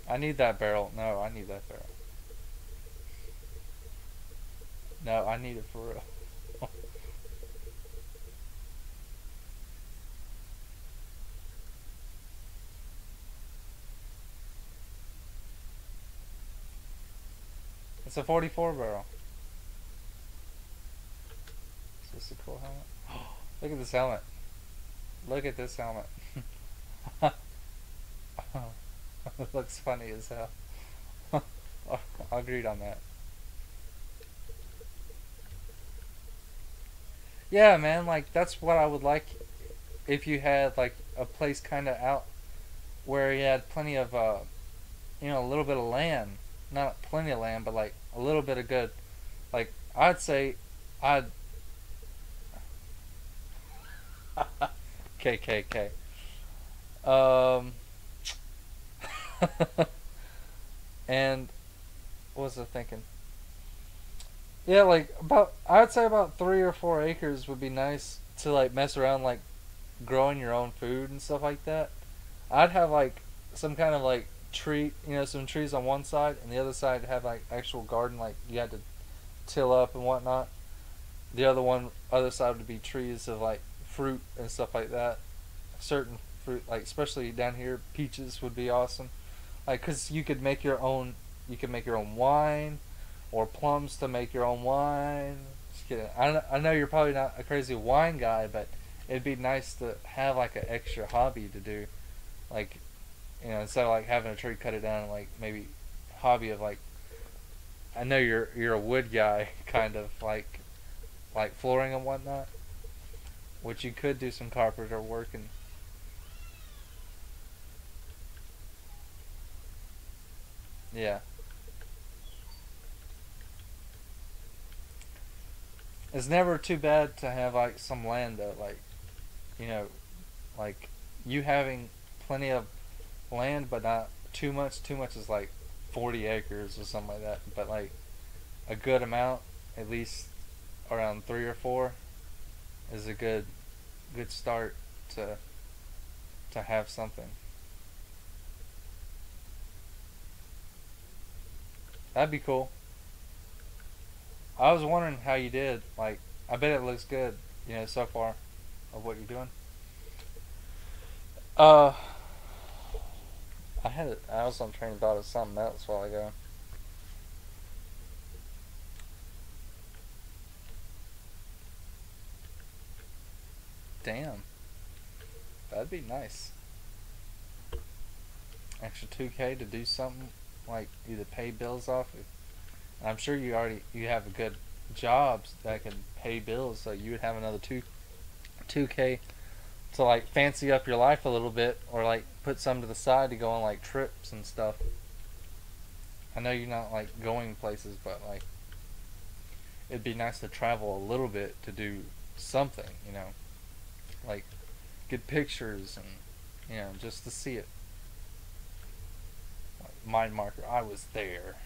I need that barrel. No, I need that barrel. No, I need it for real. It's a 44 barrel. Is this a cool helmet? Look at this helmet. Look at this helmet. It looks funny as hell. I agreed on that. Yeah, man, like that's what I would like if you had like a place kind of out where you had plenty of a little bit of land, not plenty of land, but like a little bit of good. Like I'd say, I'd KKK. Um, and what was I thinking? Yeah, like about I'd say about 3 or 4 acres would be nice to like mess around, like growing your own food and stuff like that. I'd have like some kind of like tree, some trees on one side, and the other side have like actual garden, like you had to till up and whatnot. The other side would be trees of like fruit and stuff like that. Certain fruit, like especially down here, peaches would be awesome. Like, cause you could make your own wine, or plums to make your own wine. Just kidding. I know you're probably not a crazy wine guy, but it'd be nice to have like an extra hobby to do. Like, instead of like having a tree, cut it down, and like maybe hobby of like, I know you're a wood guy, kind of like flooring and whatnot, which you could do some carpenter work and yeah. It's never too bad to have like some land though, like you know, like you having plenty of land but not too much. Too much is like 40 acres or something like that, but like a good amount, at least around 3 or 4, is a good start to have something. That'd be cool. I was wondering how you did. Like, I bet it looks good, so far of what you're doing. Uh, I was on train of thought of something else a while ago. Damn, that'd be nice. Extra 2K to do something like either pay bills off. I'm sure you have a good jobs that can pay bills, so you would have another 2K to like fancy up your life a little bit, or like put some to the side to go on like trips and stuff. I know you're not like going places, but like it'd be nice to travel a little bit to do something, like get pictures and just to see it. Like, mind marker, I was there.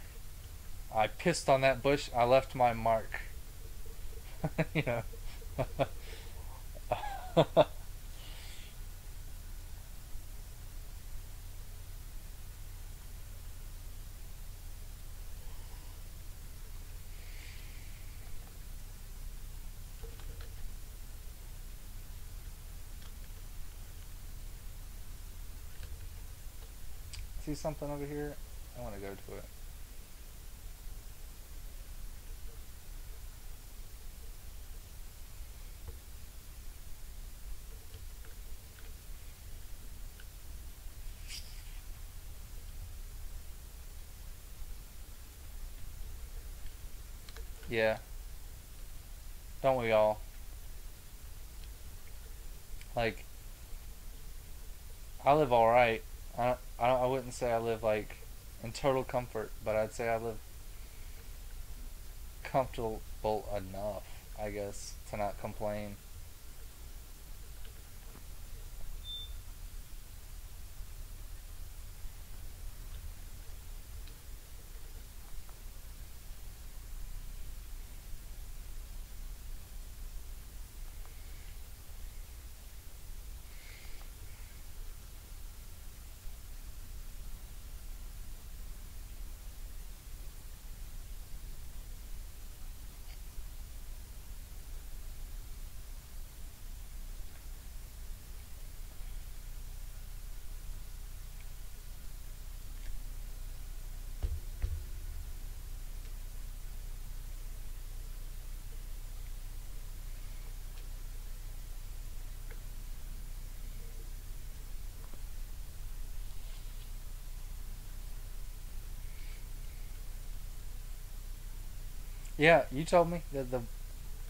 I pissed on that bush. I left my mark. you know. See something over here? I want to go to it. Yeah, don't we all? Like, I live alright. I wouldn't say I live like in total comfort, but I'd say I live comfortable enough, I guess, to not complain. Yeah, you told me that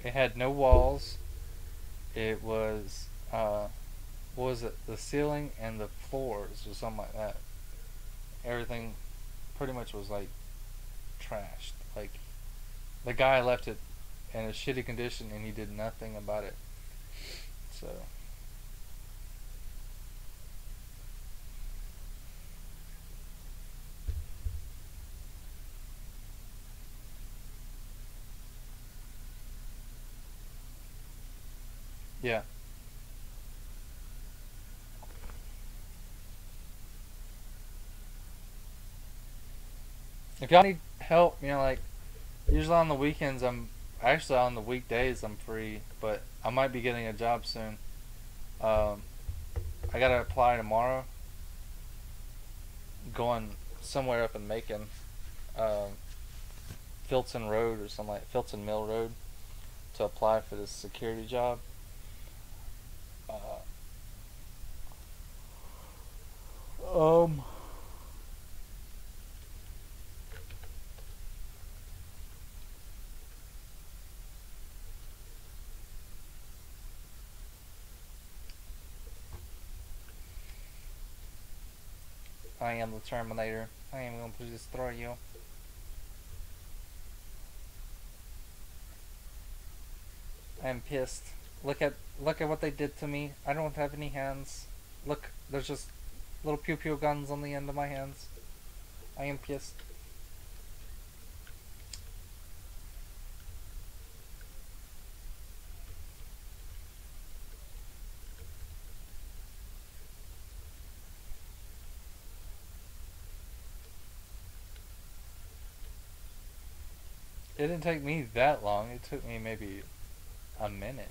it had no walls. It was what was it? The ceiling and the floors or something like that. Everything pretty much was like trashed. Like the guy left it in a shitty condition and he did nothing about it. So yeah. If y'all need help, like usually on the weekends actually on the weekdays I'm free, but I might be getting a job soon. Um, I gotta apply tomorrow. Going somewhere up in Macon, um, Filton Road or something like Filton Mill Road to apply for this security job. Uh, um, I am the Terminator. I am going to destroy you. I am pissed. Look at what they did to me. I don't have any hands. Look, there's just little pew pew guns on the end of my hands. I am pissed. It didn't take me that long. It took me maybe a minute.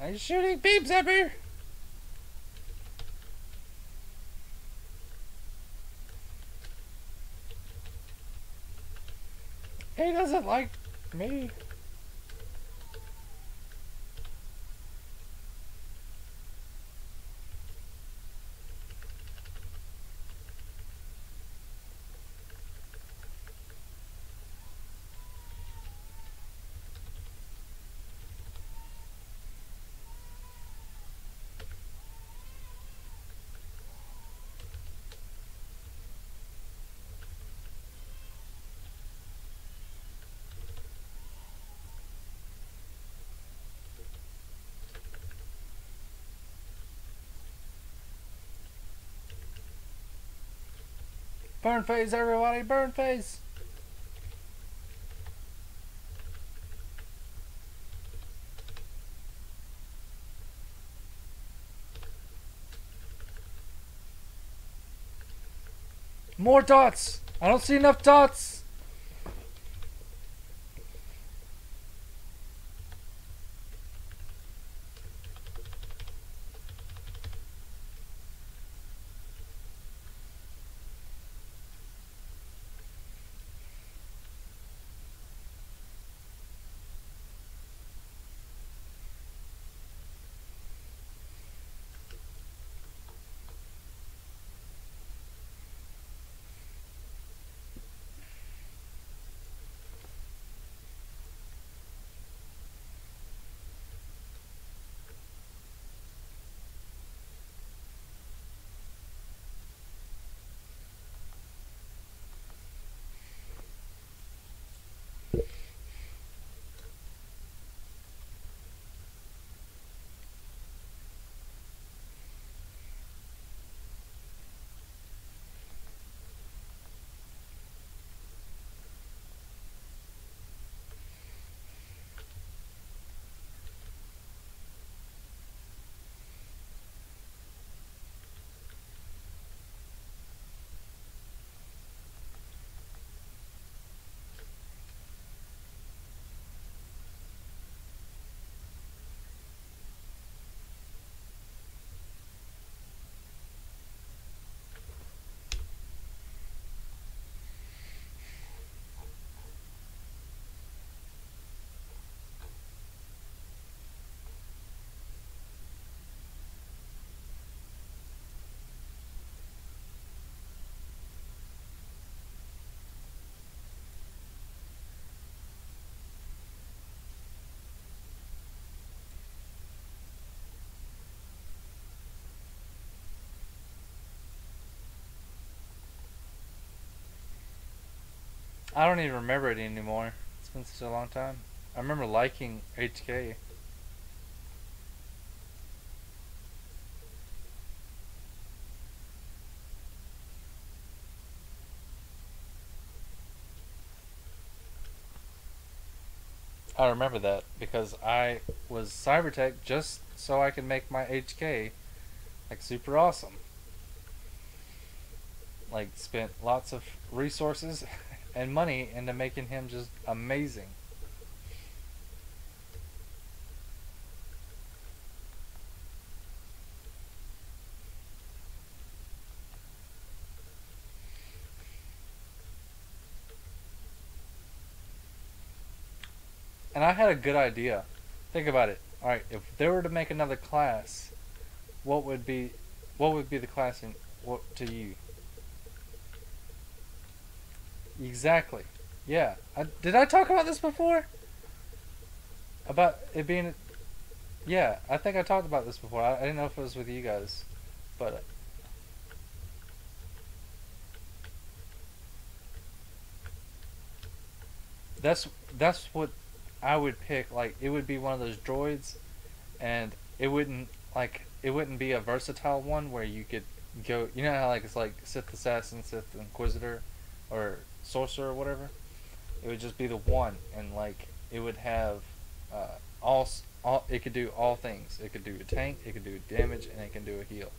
Are you shooting beams at me? He doesn't like me. Burn phase, everybody! Burn phase! More dots! I don't see enough dots! I don't even remember it anymore. It's been such a long time. I remember liking HK. I remember that because I was Cybertech just so I could make my HK like super awesome. Like spent lots of resources and money into making him just amazing. And I had a good idea. Think about it. All right, if they were to make another class, what would be the class in what to you? Exactly. Yeah. Did I talk about this before? About it being. Yeah, I think I talked about this before. I didn't know if it was with you guys, but that's that's what I would pick. Like it would be one of those droids, and it wouldn't be a versatile one where you could go. You know how like it's like Sith assassin, Sith inquisitor, or sorcerer or whatever. It would just be the one, and like it would have all. It could do all things. It could do a tank. It could do damage, and it can do a heal.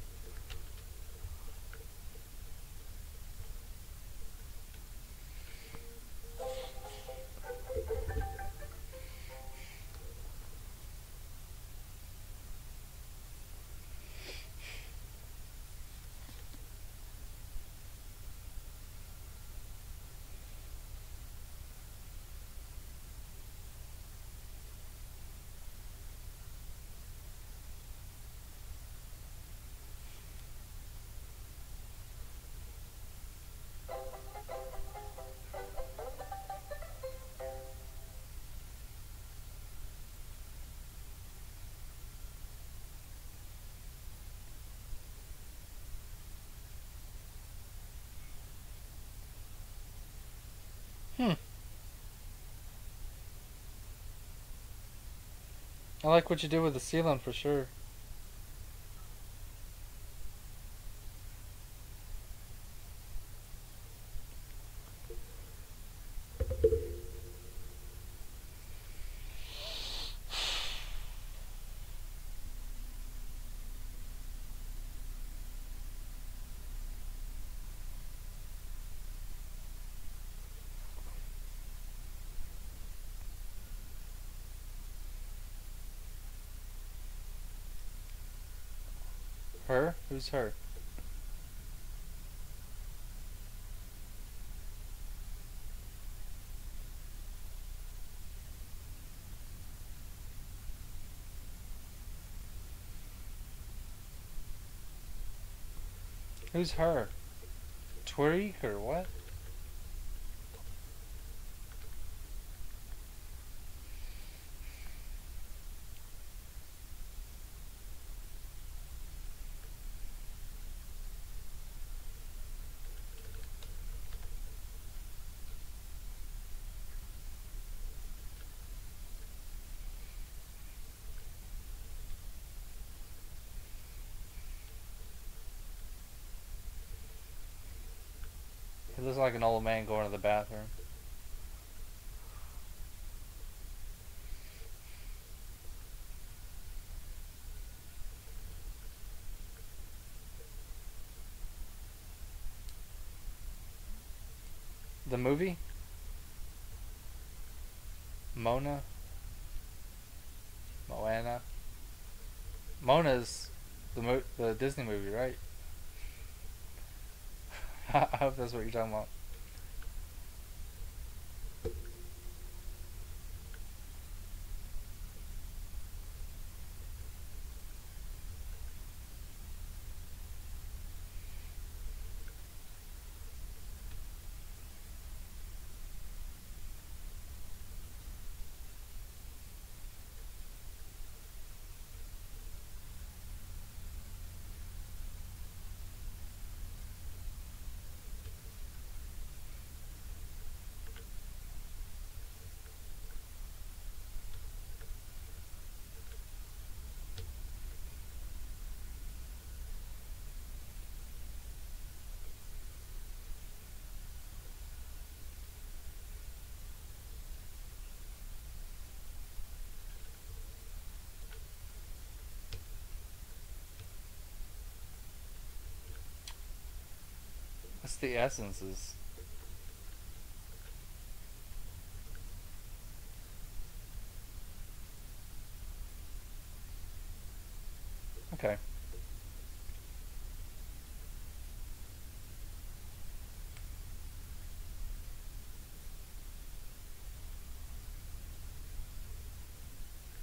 Hmm. I like what you did with the ceiling for sure. Her? Who's her? Who's her? Twitty or what? He looks like an old man going to the bathroom. The movie? Mona? Moana? Mona's the Disney movie, right? I hope that's what you're talking about. It's the essences. Okay.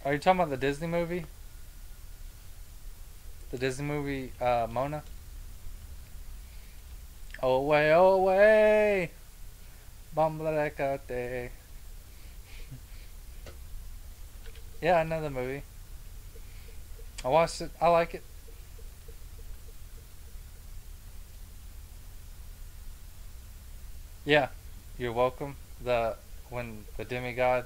Are you talking about the Disney movie? The Disney movie, Mona? Away, away! Bambalecate. Yeah, I know the movie. I watched it. I like it. Yeah, you're welcome. When the demigod,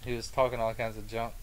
he was talking all kinds of junk.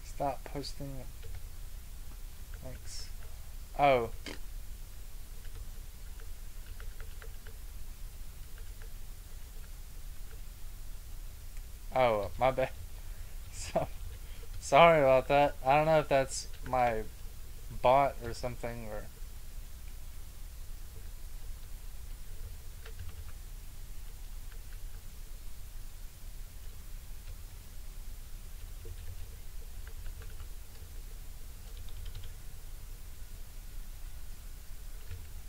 Stop posting. Thanks. Oh. Oh, my bad. So, sorry about that. I don't know if that's my bot or something or.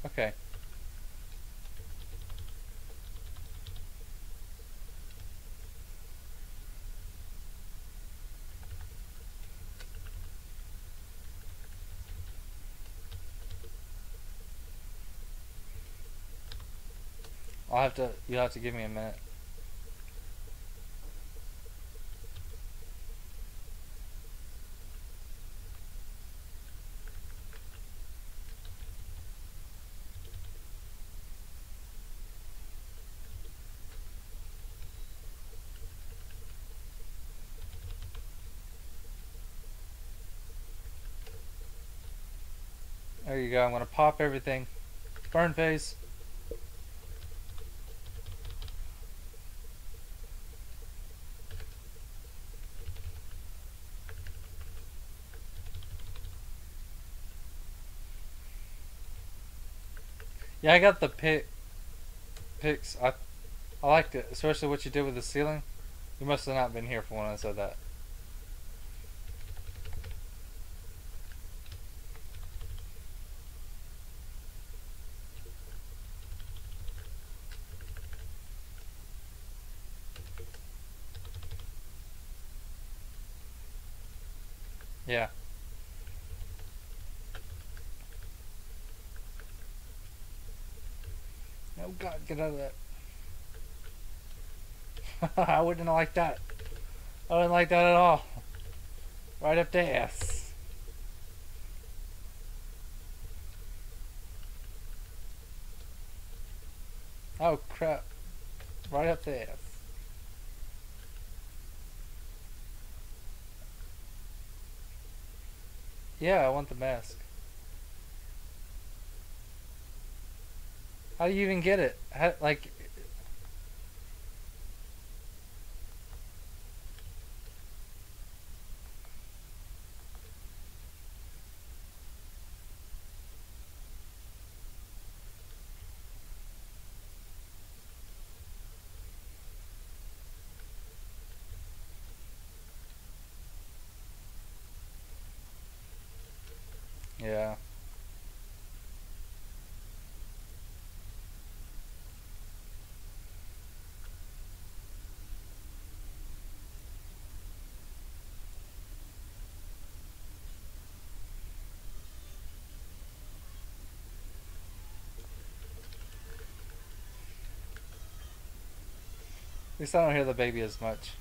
Okay. You'll have to give me a minute. There you go. I'm gonna pop everything. Burn face. Yeah, I got the pics. I liked it, especially what you did with the ceiling. You must have not been here for when I said that. Yeah. Oh God, get out of that. I wouldn't like that. I wouldn't like that at all. Right up the ass. Oh crap. Right up the ass. Yeah, I want the mask. How do you even get it? How, like, yeah. At least I don't hear the baby as much.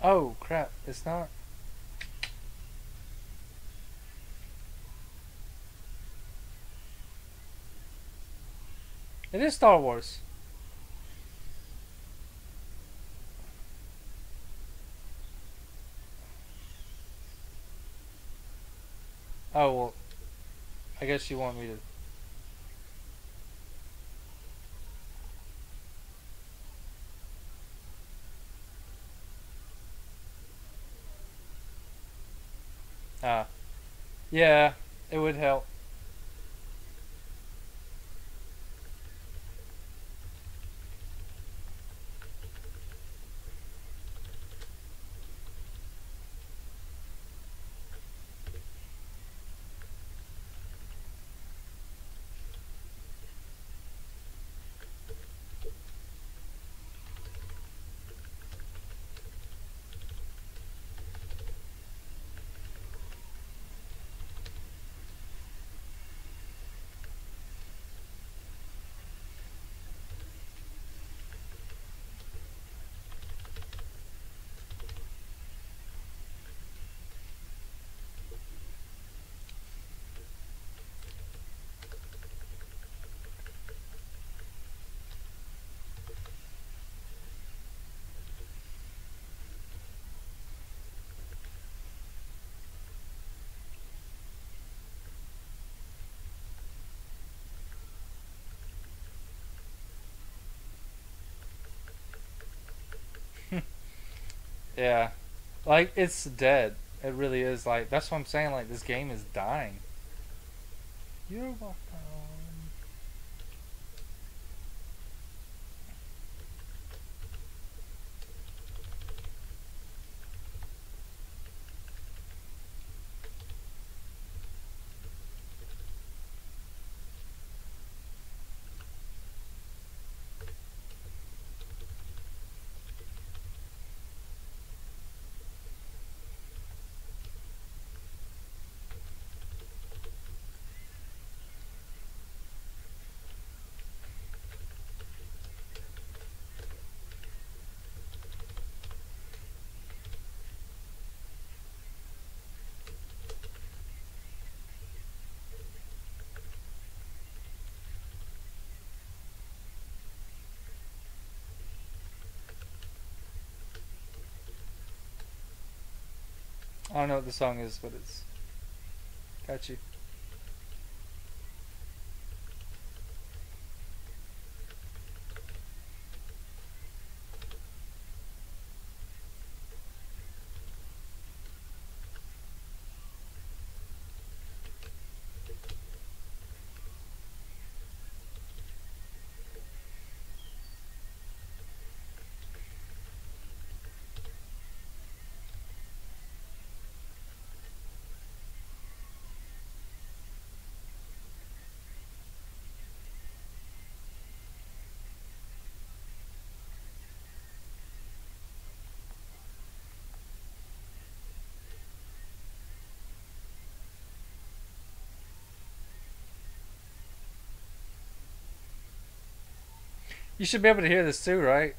Oh crap! It's not. It is Star Wars. Oh well. I guess you want me to. Ah. Yeah. It would help. Yeah. Like it's dead. It really is. Like that's what I'm saying. Like this game is dying. You're welcome. I don't know what the song is, but it's catchy. You should be able to hear this too, right?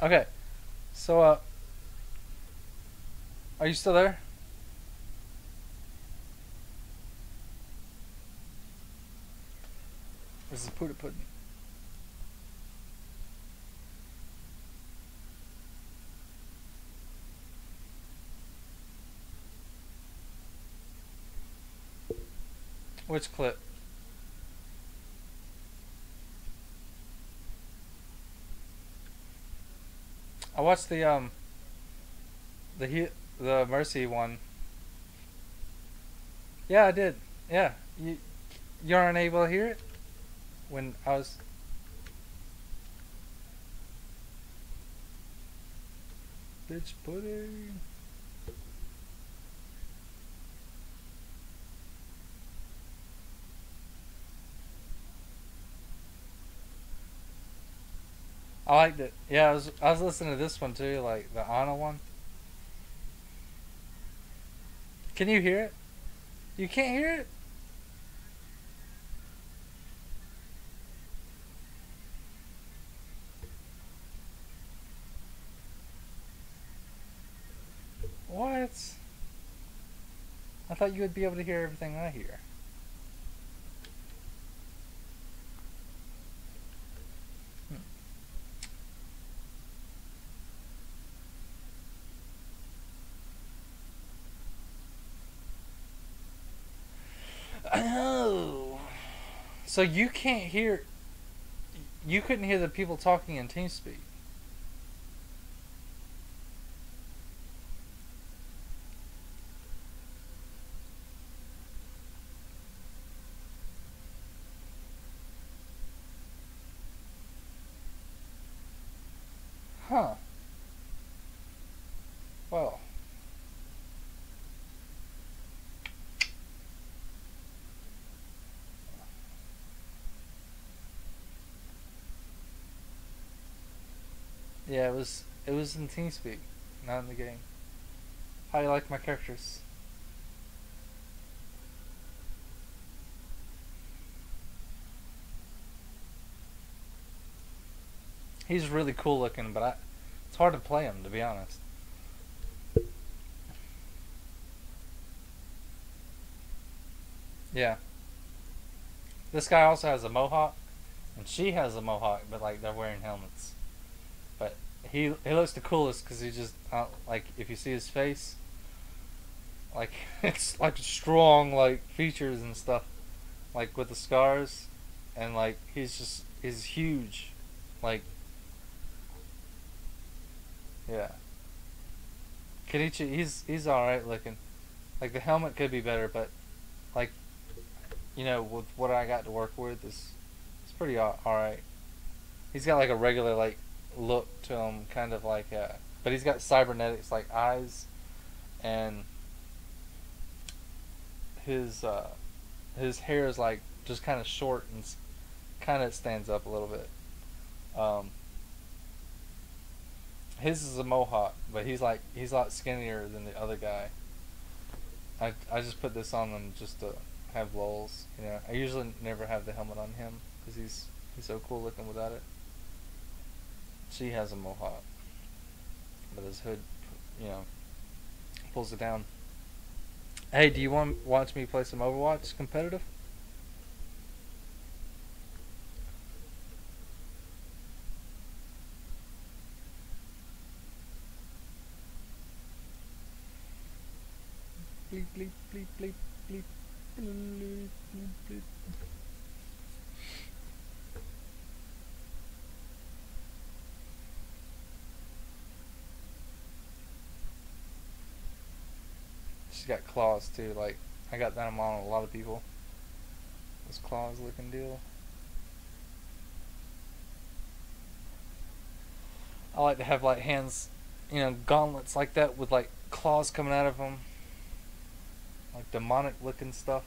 Okay, so are you still there? This is Pudding Pudding. Which clip? I watched the Mercy one. Yeah, I did. Yeah, you aren't able to hear it when I was. Bitch pudding. I liked it. Yeah, I was listening to this one too, like the Anna one. Can you hear it? You can't hear it? What? I thought you would be able to hear everything I hear. Oh. So you can't hear. You couldn't hear the people talking in TeamSpeak. Huh. Well. Yeah, it was in TeamSpeak, not in the game. How you like my characters? He's really cool looking, but it's hard to play him, to be honest. Yeah. This guy also has a mohawk, and she has a mohawk, but like they're wearing helmets. But he looks the coolest because he just like if you see his face, like it's like strong like features and stuff, like with the scars, and like he's huge, like yeah. Kenichi, he's all right looking. Like the helmet could be better, but like with what I got to work with, it's pretty all right. He's got like a regular like look to him, kind of like but he's got cybernetics like eyes, and his hair is like just kind of short and kind of stands up a little bit. His is a mohawk, but he's a lot skinnier than the other guy. I just put this on him just to have lulls. I usually never have the helmet on him because he's so cool looking without it. She has a mohawk, but his hood, pulls it down. Hey, do you watch me play some Overwatch competitive? Bleep bleep bleep bleep bleep bleep bleep bleep. She's got claws too. Like I got them on a lot of people. This claws looking deal. I like to have like hands, gauntlets like that with like claws coming out of them, like demonic looking stuff.